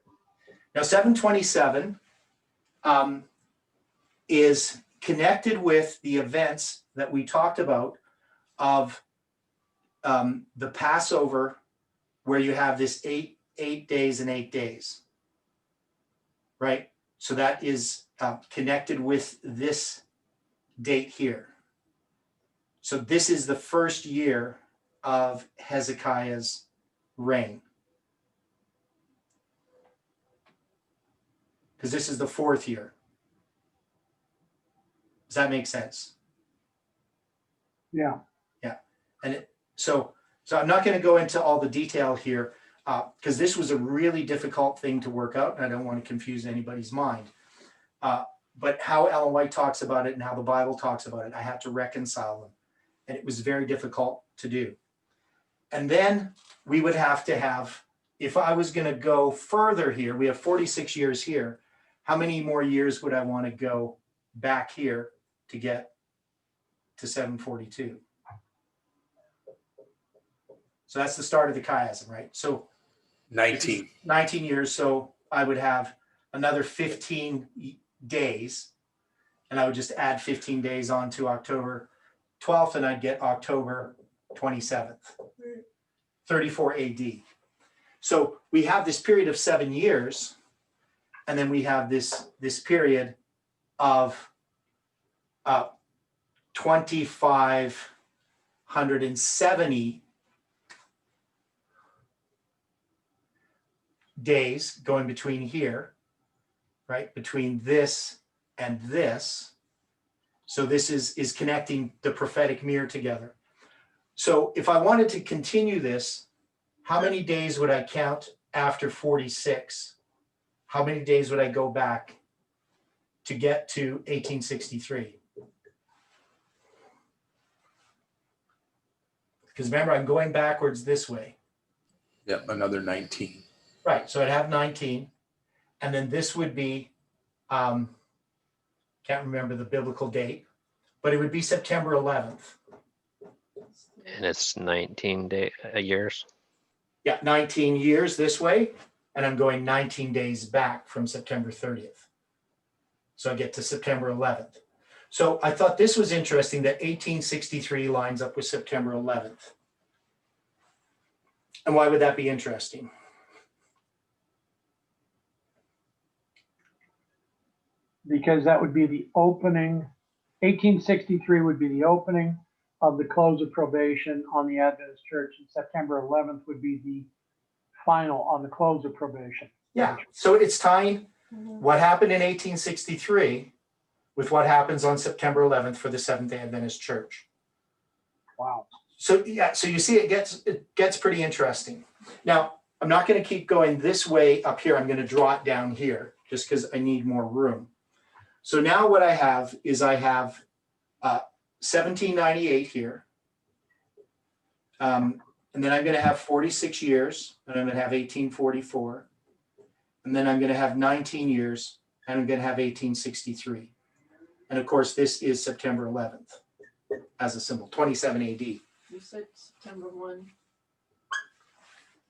Speaker 1: Now, 727 is connected with the events that we talked about of the Passover, where you have this eight days and 8 days, right? So that is connected with this date here. So this is the first year of Hezekiah's reign, because this is the 4th year. Does that make sense?
Speaker 3: Yeah.
Speaker 1: And so I'm not going to go into all the detail here because this was a really difficult thing to work out, and I don't want to confuse anybody's mind. But how Ellen White talks about it and how the Bible talks about it, I had to reconcile them. And it was very difficult to do. And then we would have to have, if I was going to go further here, we have 46 years here. How many more years would I want to go back here to get to 742? So that's the start of the chiasm, right? So
Speaker 6: 19.
Speaker 1: 19 years. So I would have another 15 days, and I would just add 15 days on to October 12th, and I'd get October 27th, 34 AD. So we have this period of 7 years, and then we have this period of 2,570 days going between here, right? Between this and this. So this is connecting the prophetic mirror together. So if I wanted to continue this, how many days would I count after 46? How many days would I go back to get to 1863? Because remember, I'm going backwards this way.
Speaker 6: Yep, another 19.
Speaker 1: Right, so I'd have 19. And then this would be, can't remember the biblical date, but it would be September 11th.
Speaker 4: And it's 19 years.
Speaker 1: Yeah, 19 years this way, and I'm going 19 days back from September 30th. So I get to September 11th. So I thought this was interesting that 1863 lines up with September 11th. And why would that be interesting?
Speaker 3: Because that would be the opening, 1863 would be the opening of the close of probation on the Adventist Church, and September 11th would be the final on the close of probation.
Speaker 1: Yeah, so it's tying
Speaker 5: Mhm.
Speaker 1: what happened in 1863 with what happens on September 11th for the Seventh-day Adventist Church.
Speaker 3: Wow.
Speaker 1: So yeah, so you see it gets pretty interesting. Now, I'm not going to keep going this way up here. I'm going to draw it down here just because I need more room. So now what I have is 1798 here. And then I'm going to have 46 years, and I'm going to have 1844. And then I'm going to have 19 years, and I'm going to have 1863. And of course, this is September 11th as a symbol, 27 AD.
Speaker 5: You said September 1.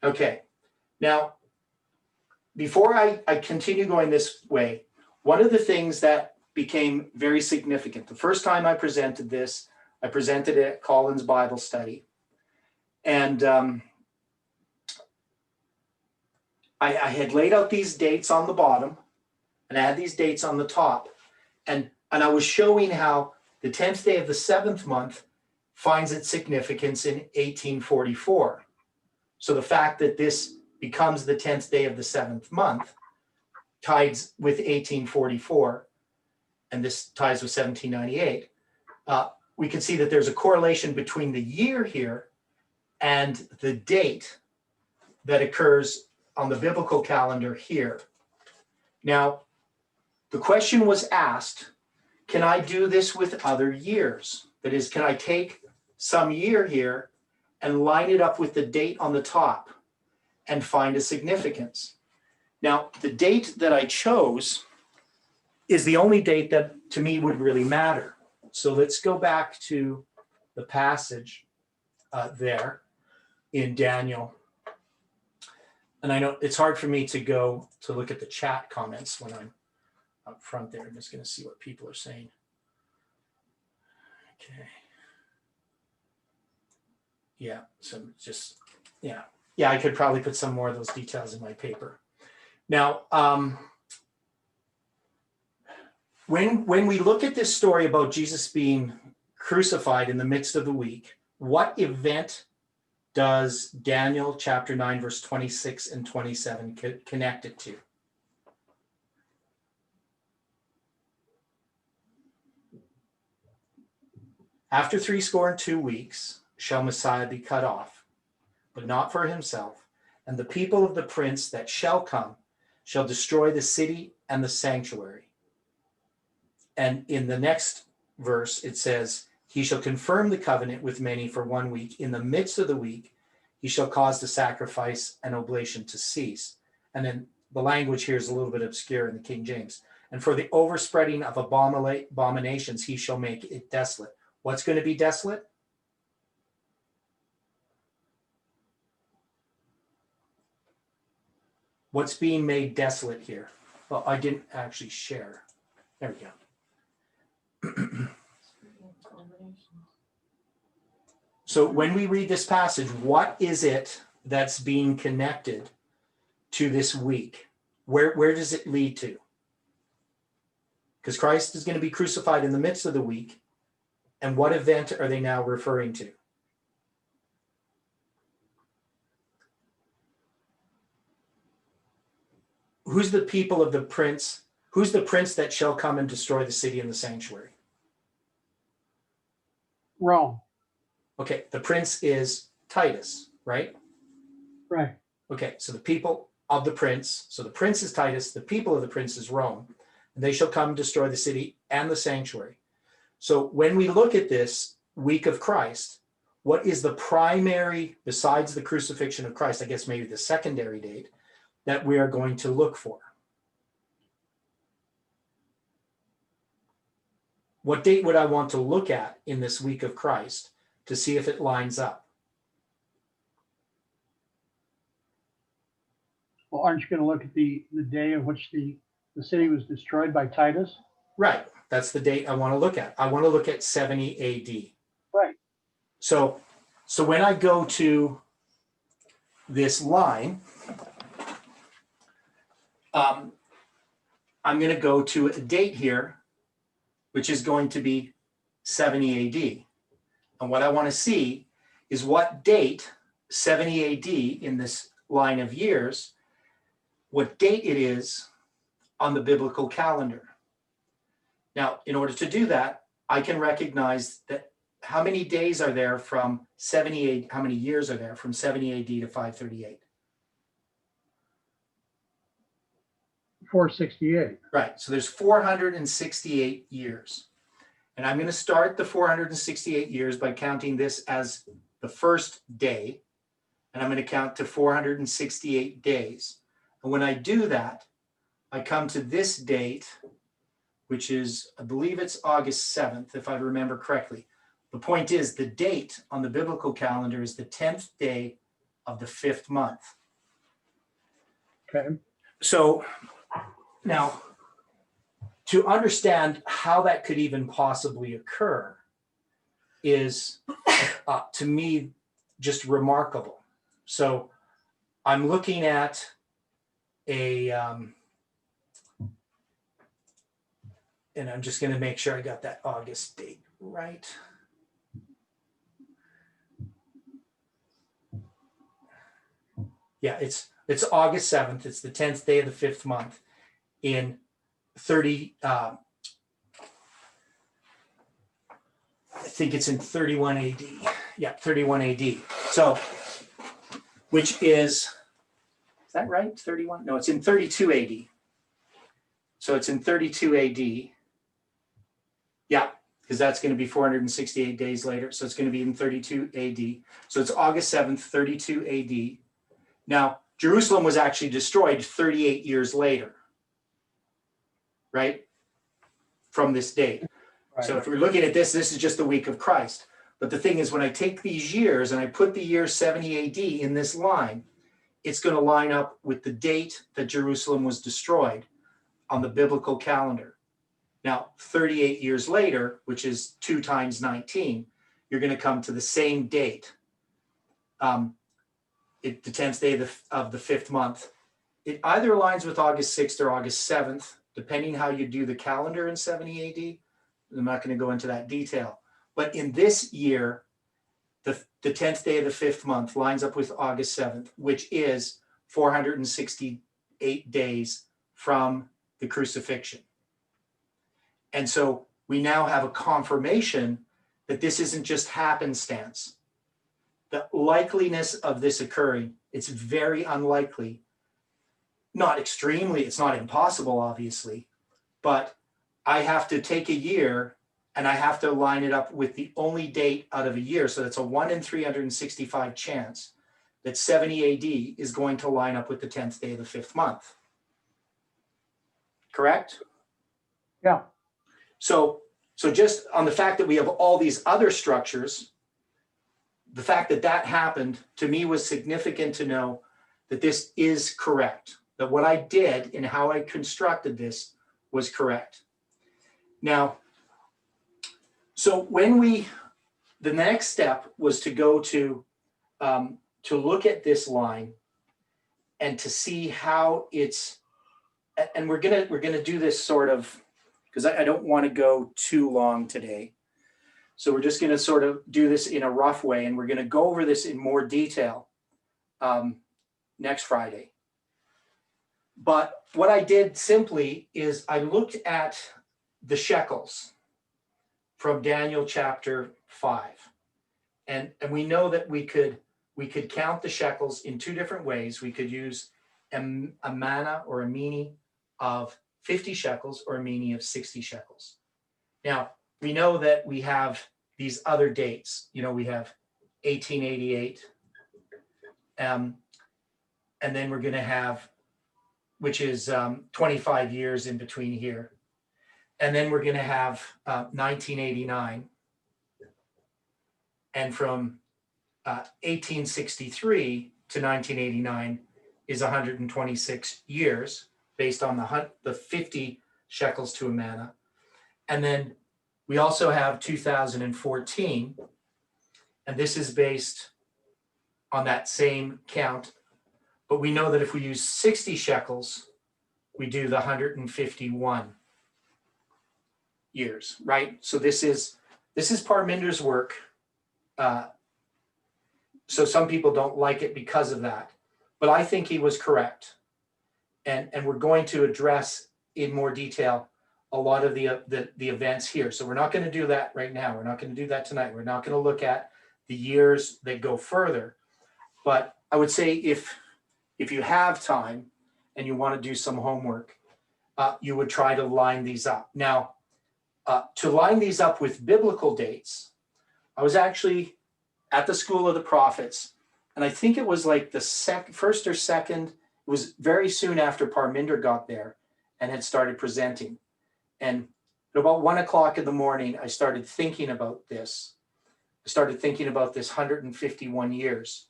Speaker 1: Okay, now, before I continue going this way, one of the things that became very significant, the first time I presented this, I presented it at Collins Bible Study. And I had laid out these dates on the bottom, and I had these dates on the top. And I was showing how the 10th day of the 7th month finds its significance in 1844. So the fact that this becomes the 10th day of the 7th month ties with 1844, and this ties with 1798. We can see that there's a correlation between the year here and the date that occurs on the biblical calendar here. Now, the question was asked, can I do this with other years? That is, can I take some year here and line it up with the date on the top and find a significance? Now, the date that I chose is the only date that to me would really matter. So let's go back to the passage there in Daniel. And I know it's hard for me to go to look at the chat comments when I'm up front there. I'm just going to see what people are saying. Okay. Yeah, so just, yeah, I could probably put some more of those details in my paper. Now, when we look at this story about Jesus being crucified in the midst of the week, what event does Daniel chapter 9, verse 26 and 27 connect it to? After 62 weeks shall Messiah be cut off, but not for himself. And the people of the prince that shall come shall destroy the city and the sanctuary. And in the next verse, it says, he shall confirm the covenant with many for 1 week. In the midst of the week, he shall cause the sacrifice and oblation to cease. And then the language here is a little bit obscure in the King James. And for the overspreading of abominations, he shall make it desolate. What's going to be desolate? What's being made desolate here? Well, I didn't actually share. There we go. So when we read this passage, what is it that's being connected to this week? Where does it lead to? Because Christ is going to be crucified in the midst of the week. And what event are they now referring to? Who's the people of the prince? Who's the prince that shall come and destroy the city and the sanctuary?
Speaker 3: Rome.
Speaker 1: Okay, the prince is Titus, right?
Speaker 3: Right.
Speaker 1: Okay, so the people of the prince, so the prince is Titus, the people of the prince is Rome, and they shall come and destroy the city and the sanctuary. So when we look at this week of Christ, what is the primary, besides the crucifixion of Christ, I guess maybe the secondary date, that we are going to look for? What date would I want to look at in this week of Christ to see if it lines up?
Speaker 3: Well, aren't you going to look at the day of which the city was destroyed by Titus?
Speaker 1: Right. That's the date I want to look at. I want to look at 70 AD.
Speaker 3: Right.
Speaker 1: So when I go to this line, I'm going to go to a date here, which is going to be 70 AD. And what I want to see is what date, 70 AD in this line of years, what date it is on the biblical calendar. Now, in order to do that, I can recognize that how many days are there from 70 AD, how many years are there from 70 AD to 538?
Speaker 3: 468.
Speaker 1: Right, so there's 468 years. And I'm going to start the 468 years by counting this as the first day. And I'm going to count to 468 days. And when I do that, I come to this date, which is, I believe it's August 7th, if I remember correctly. The point is, the date on the biblical calendar is the 10th day of the 5th month.
Speaker 3: Okay.
Speaker 1: So now, to understand how that could even possibly occur is, to me, just remarkable. So I'm looking at a, and I'm just going to make sure I got that August date right. Yeah, it's August 7th. It's the 10th day of the 5th month in 30, I think it's in 31 AD. Yeah, 31 AD. So, which is that right? 31? No, it's in 32 AD. So it's in 32 AD. Yeah, because that's going to be 468 days later. So it's going to be in 32 AD. So it's August 7th, 32 AD. Now, Jerusalem was actually destroyed 38 years later, right? From this date.
Speaker 3: Right.
Speaker 1: So if we're looking at this, this is just the week of Christ. But the thing is, when I take these years and I put the year 70 AD in this line, it's going to line up with the date that Jerusalem was destroyed on the biblical calendar. Now, 38 years later, which is 2 times 19, you're going to come to the same date. The 10th day of the 5th month. It either aligns with August 6th or August 7th, depending how you do the calendar in 70 AD. I'm not going to go into that detail. But in this year, the 10th day of the 5th month lines up with August 7th, which is 468 days from the crucifixion. And so we now have a confirmation that this isn't just happenstance. The likeliness of this occurring, it's very unlikely. Not extremely, it's not impossible, obviously, but I have to take a year and I have to line it up with the only date out of a year. So that's a 1 in 365 chance that 70 AD is going to line up with the 10th day of the 5th month. Correct?
Speaker 3: Yeah.
Speaker 1: So just on the fact that we have all these other structures, the fact that that happened to me was significant to know that this is correct, that what I did and how I constructed this was correct. Now, so the next step was to go to look at this line and to see how it's, and we're gonna do this sort of, because I don't want to go too long today. So we're just going to sort of do this in a rough way, and we're going to go over this in more detail next Friday. But what I did simply is I looked at the shekels from Daniel chapter 5. And we know that we could count the shekels in 2 different ways. We could use a manna or a mini of 50 shekels or a mini of 60 shekels. Now, we know that we have these other dates. You know, we have 1888, and then we're going to have, which is 25 years in between here. And then we're going to have 1989. And from 1863 to 1989 is 126 years based on the 50 shekels to a manna. And then we also have 2014, and this is based on that same count. But we know that if we use 60 shekels, we do the 151 years, right? So this is Parminder's work. So some people don't like it because of that, but I think he was correct. And we're going to address in more detail a lot of the events here. So we're not going to do that right now. We're not going to do that tonight. We're not going to look at the years that go further. But I would say if you have time and you want to do some homework, you would try to line these up. Now, to line these up with biblical dates, I was actually at the School of the Prophets, and I think it was like the first or second, it was very soon after Parminder got there and had started presenting. And at about 1 o'clock in the morning, I started thinking about this. I started thinking about this 151 years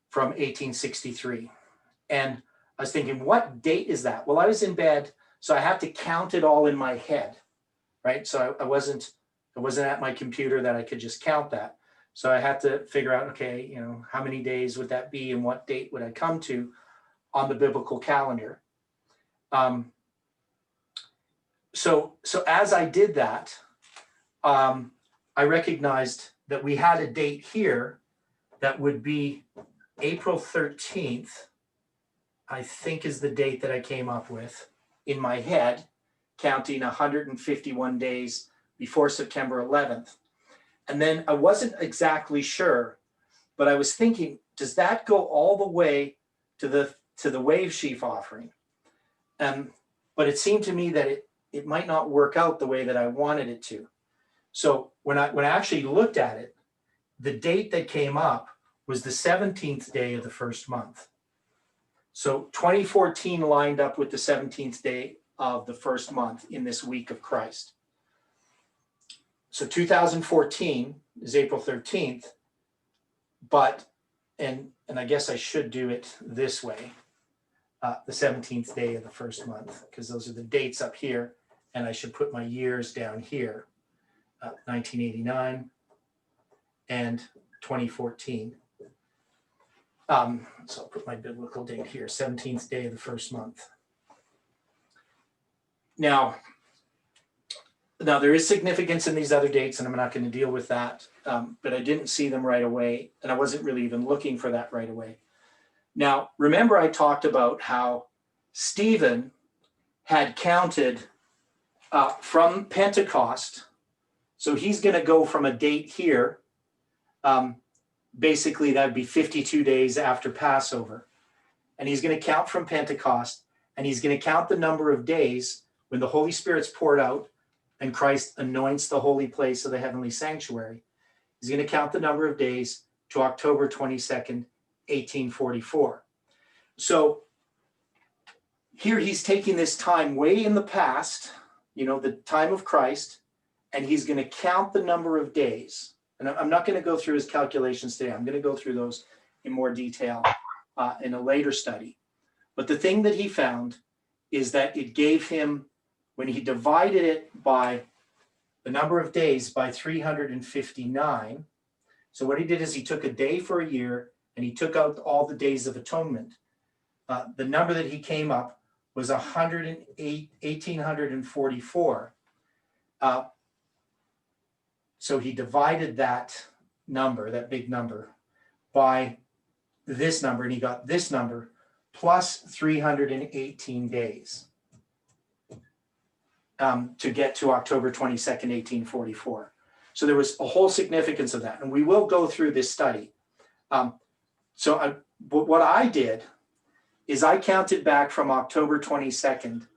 Speaker 1: from 1863. And I was thinking, what date is that? Well, I was in bed, so I had to count it all in my head, right? So I wasn't at my computer that I could just count that. So I had to figure out, okay, you know, how many days would that be and what date would I come to on the biblical calendar? So as I did that, I recognized that we had a date here that would be April 13th, I think, is the date that I came up with in my head, counting 151 days before September 11th. And then I wasn't exactly sure, but I was thinking, does that go all the way to the wave sheaf offering? But it seemed to me that it might not work out the way that I wanted it to. So when I actually looked at it, the date that came up was the 17th day of the first month. So 2014 lined up with the 17th day of the first month in this week of Christ. So 2014 is April 13th, but, and I guess I should do it this way, the 17th day of the first month, because those are the dates up here, and I should put my years down here, 1989 and 2014. So I'll put my biblical date here, 17th day of the first month. Now there is significance in these other dates, and I'm not going to deal with that, but I didn't see them right away, and I wasn't really even looking for that right away. Now, remember I talked about how Stephen had counted from Pentecost, so he's going to go from a date here, basically that would be 52 days after Passover, and he's going to count from Pentecost, and he's going to count the number of days when the Holy Spirit's poured out and Christ anoints the holy place of the heavenly sanctuary. He's going to count the number of days to October 22nd, 1844. So here he's taking this time way in the past, the time of Christ, and he's going to count the number of days. And I'm not going to go through his calculations today. I'm going to go through those in more detail in a later study. But the thing that he found is that it gave him, when he divided it by the number of days by 359, so what he did is he took a day for a year and he took out all the days of atonement. The number that he came up was 1,844. So he divided that number, that big number, by this number, and he got this number plus 318 days. To get to October 22nd, 1844. So there was a whole significance of that. And we will go through this study. But what I did is I counted back from October 22nd,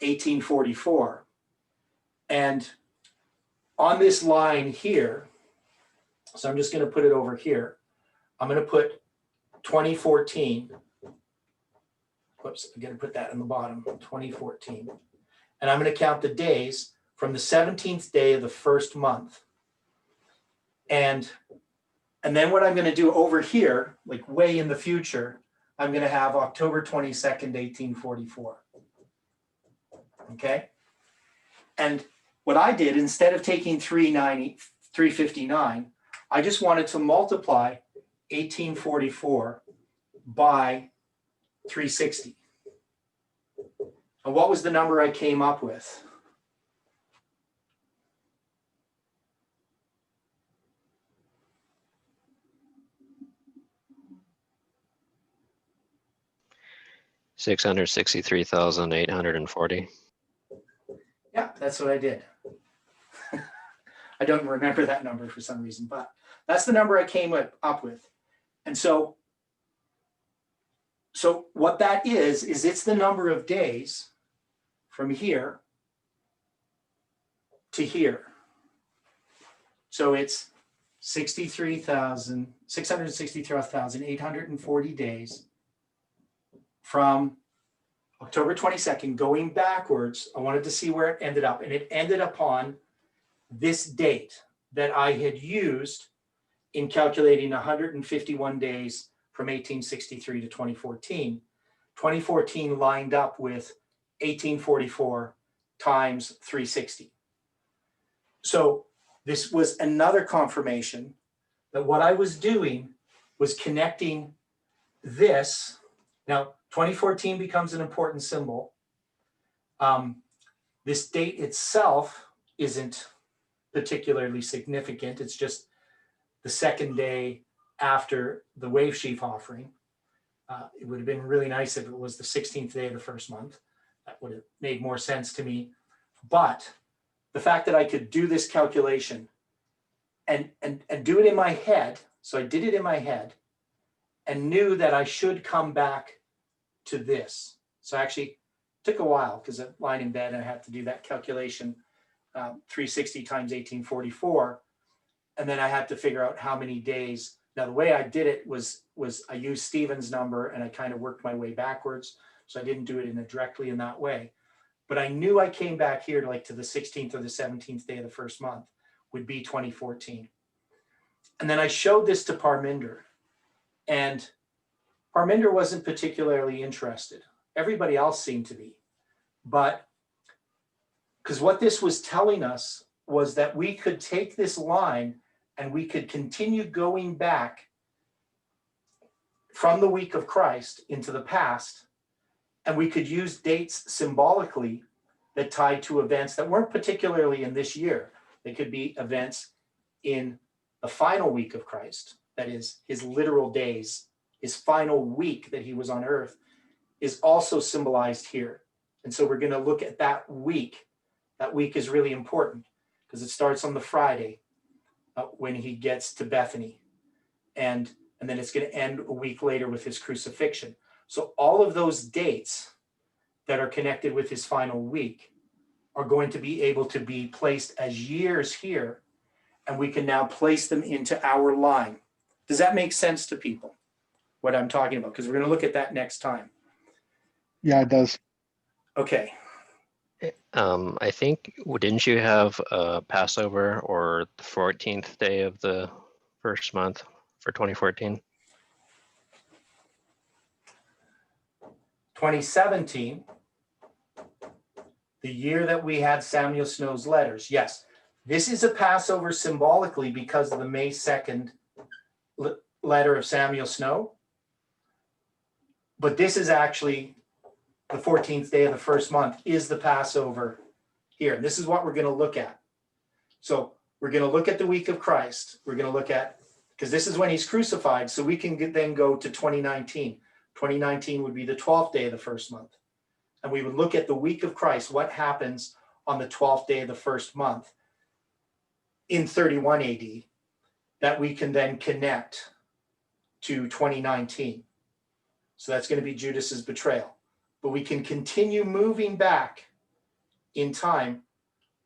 Speaker 1: 1844. And on this line here, so I'm just going to put it over here. I'm going to put 2014. Whoops, I'm going to put that in the bottom, 2014. And I'm going to count the days from the 17th day of the first month. And then what I'm going to do over here, like way in the future, I'm going to have October 22nd, 1844. Okay? And what I did, instead of taking 359, I just wanted to multiply 1844 by 360. And what was the number I came up with?
Speaker 4: $663,840.
Speaker 1: Yeah, that's what I did. I don't remember that number for some reason, but that's the number I came up with. And so what that is it's the number of days from here to here. So it's 663,840 days from October 22nd going backwards. I wanted to see where it ended up, and it ended upon this date that I had used in calculating 151 days from 1863 to 2014. 2014 lined up with 1844 times 360. So this was another confirmation that what I was doing was connecting this. Now, 2014 becomes an important symbol. This date itself isn't particularly significant. It's just the second day after the wave sheaf offering. It would have been really nice if it was the 16th day of the first month. That would have made more sense to me. But the fact that I could do this calculation and do it in my head, so I did it in my head and knew that I should come back to this. So actually took a while because I'm lying in bed and I had to do that calculation, 360 times 1844. And then I had to figure out how many days. Now, the way I did it was I used Stephen's number and I kind of worked my way backwards. So I didn't do it directly in that way. But I knew I came back here to the 16th or the 17th day of the first month would be 2014. And then I showed this to Parminder. And Parminder wasn't particularly interested. Everybody else seemed to be. But because what this was telling us was that we could take this line and we could continue going back from the week of Christ into the past, and we could use dates symbolically that tied to events that weren't particularly in this year. They could be events in the final week of Christ, that is his literal days, his final week that he was on earth is also symbolized here. And so we're going to look at that week. That week is really important because it starts on the Friday when he gets to Bethany. And then it's going to end a week later with his crucifixion. So all of those dates that are connected with his final week are going to be able to be placed as years here. And we can now place them into our line. Does that make sense to people, what I'm talking about? Because we're going to look at that next time.
Speaker 2: Yeah, it does.
Speaker 1: Okay.
Speaker 4: I think, didn't you have Passover or the 14th day of the first month for 2014?
Speaker 1: 2017, the year that we had Samuel Snow's letters. Yes, this is a Passover symbolically because of the May 2nd letter of Samuel Snow. But this is actually the 14th day of the first month is the Passover here. And this is what we're going to look at. So we're going to look at the week of Christ. We're going to look at, because this is when he's crucified. So we can then go to 2019. 2019 would be the 12th day of the first month. And we would look at the week of Christ, what happens on the 12th day of the first month in 31 AD that we can then connect to 2019. So that's going to be Judas's betrayal. But we can continue moving back in time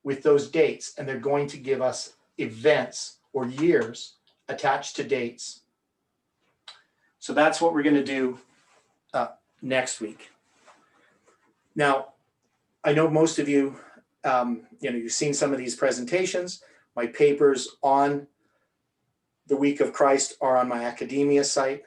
Speaker 1: with those dates, and they're going to give us events or years attached to dates. So that's what we're going to do next week. Now, I know most of you, you've seen some of these presentations. My papers on the week of Christ are on my academia site.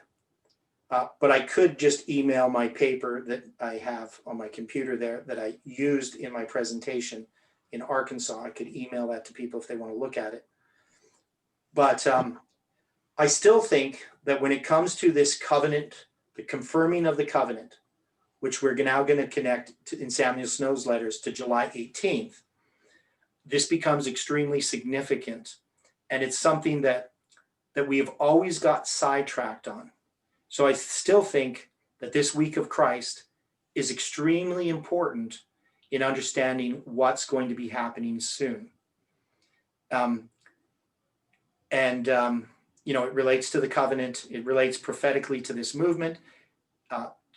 Speaker 1: But I could just email my paper that I have on my computer there that I used in my presentation in Arkansas. I could email that to people if they want to look at it. But I still think that when it comes to this covenant, the confirming of the covenant, which we're now going to connect to, in Samuel Snow's letters to July 18th, this becomes extremely significant. And it's something that we have always got sidetracked on. So I still think that this week of Christ is extremely important in understanding what's going to be happening soon. It relates to the covenant. It relates prophetically to this movement,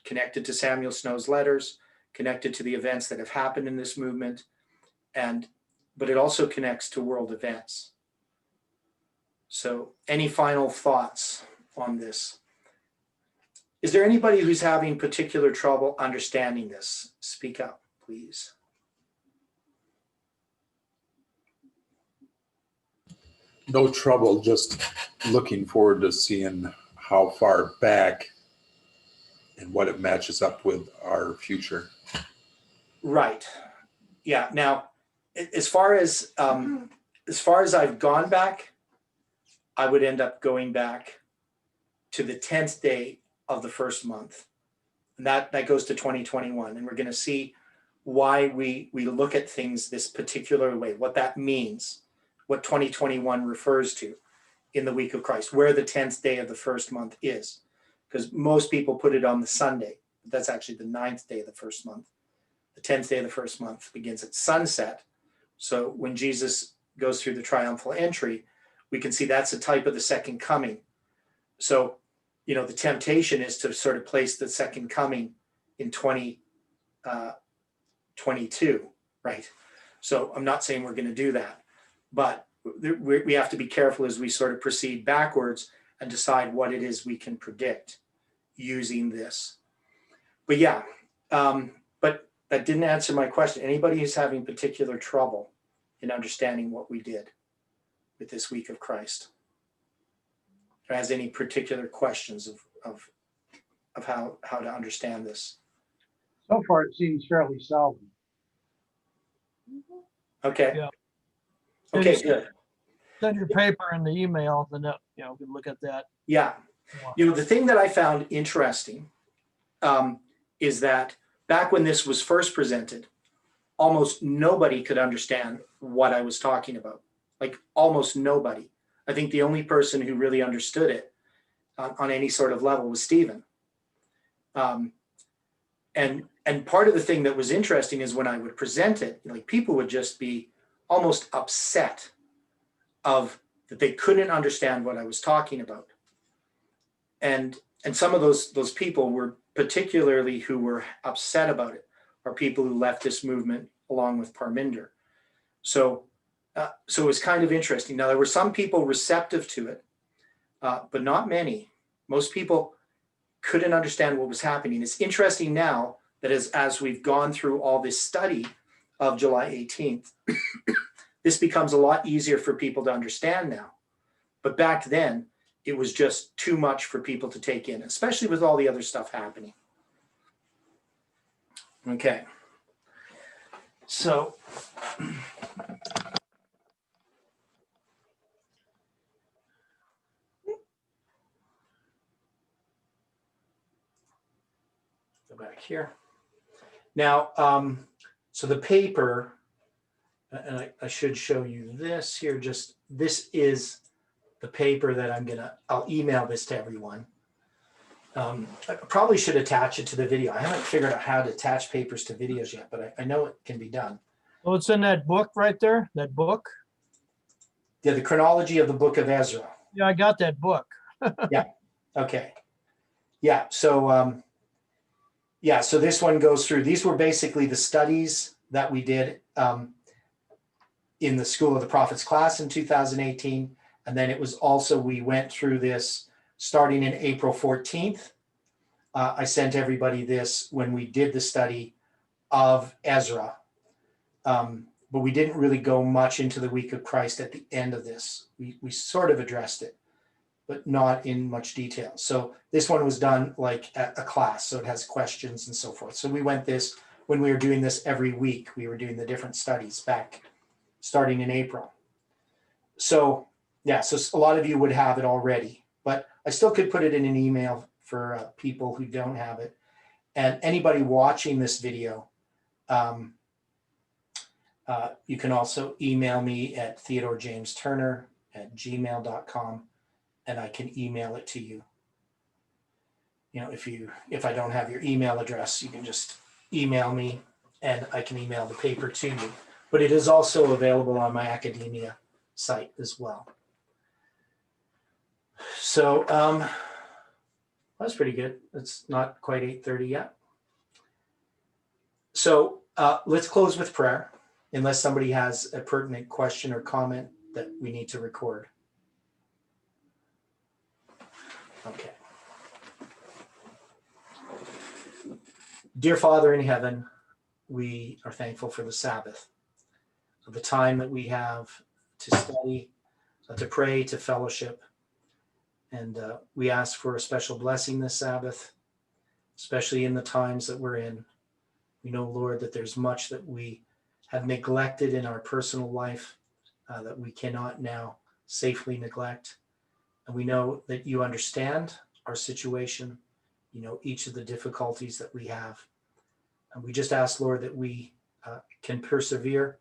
Speaker 1: connected to Samuel Snow's letters, connected to the events that have happened in this movement, but it also connects to world events. So any final thoughts on this? Is there anybody who's having particular trouble understanding this? Speak up, please.
Speaker 6: No trouble, just looking forward to seeing how far back and what it matches up with our future.
Speaker 1: Right. Yeah. Now, as far as I've gone back, I would end up going back to the 10th day of the first month. And that goes to 2021. And we're going to see why we look at things this particular way, what that means, what 2021 refers to. in the week of Christ, where the 10th day of the first month is. Because most people put it on the Sunday, but that's actually the 9th day of the first month. The 10th day of the first month begins at sunset. So when Jesus goes through the triumphal entry, we can see that's a type of the second coming. So, you know, the temptation is to sort of place the second coming in 2022, right? So I'm not saying we're going to do that, but we have to be careful as we sort of proceed backwards and decide what it is we can predict using this. But yeah, but that didn't answer my question. Anybody who's having particular trouble in understanding what we did with this week of Christ, or has any particular questions of how to understand this?
Speaker 3: So far, it seems fairly solid.
Speaker 1: Okay.
Speaker 7: Yeah.
Speaker 1: Okay,
Speaker 7: Just
Speaker 1: good.
Speaker 7: Send your paper in the email, then we can look at that.
Speaker 1: Yeah. You know, the thing that I found interesting is that back when this was first presented, almost nobody could understand what I was talking about. Like almost nobody. I think the only person who really understood it on any sort of level was Stephen. And part of the thing that was interesting is when I would present it, like people would just be almost upset of that they couldn't understand what I was talking about. And some of those people were particularly who were upset about it are people who left this movement along with Parminder. So it was kind of interesting. Now, there were some people receptive to it, but not many. Most people couldn't understand what was happening. It's interesting now that as we've gone through all this study of July 18th, this becomes a lot easier for people to understand now. But back then, it was just too much for people to take in, especially with all the other stuff happening. Okay. So go back here. Now, so the paper, and I should show you this here, just this is the paper that I'll email this to everyone. I probably should attach it to the video. I haven't figured out how to attach papers to videos yet, but I know it can be done.
Speaker 7: Oh, it's in that book right there, that book?
Speaker 1: Yeah, the chronology of the book of Ezra.
Speaker 7: Yeah, I got that book.
Speaker 1: Yeah, okay. Yeah, so so this one goes through, these were basically the studies that we did in the School of the Prophets class in 2018. And then it was also, we went through this starting in April 14th. I sent everybody this when we did the study of Ezra. But we didn't really go much into the week of Christ at the end of this. We sort of addressed it, but not in much detail. So this one was done like at a class, so it has questions and so forth. So we went this, when we were doing this every week, we were doing the different studies back starting in April. So yeah, so a lot of you would have it already, but I still could put it in an email for people who don't have it. And anybody watching this video, you can also email me at theodorejamesturner@gmail.com, and I can email it to you. You know, if I don't have your email address, you can just email me and I can email the paper to you. But it is also available on my academia site as well. So that's pretty good. It's not quite 8:30 yet. So let's close with prayer, unless somebody has a pertinent question or comment that we need to record. Okay. Dear Father in heaven, we are thankful for the Sabbath, for the time that we have to study, to pray, to fellowship. And we ask for a special blessing this Sabbath, especially in the times that we're in. We know, Lord, that there's much that we have neglected in our personal life that we cannot now safely neglect. And we know that you understand our situation. You know each of the difficulties that we have. And we just ask, Lord, that we can persevere,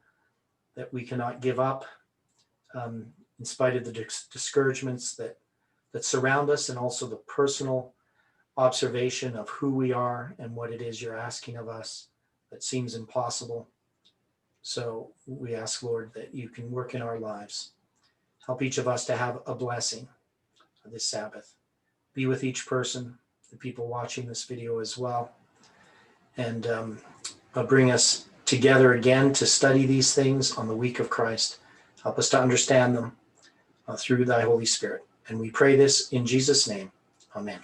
Speaker 1: that we cannot give up, in spite of the discouragements that surround us, and also the personal observation of who we are and what it is you're asking of us that seems impossible. So we ask, Lord, that you can work in our lives. Help each of us to have a blessing this Sabbath. Be with each person, the people watching this video as well, and bring us together again to study these things on the week of Christ. Help us to understand them through thy Holy Spirit. And we pray this in Jesus' name. Amen.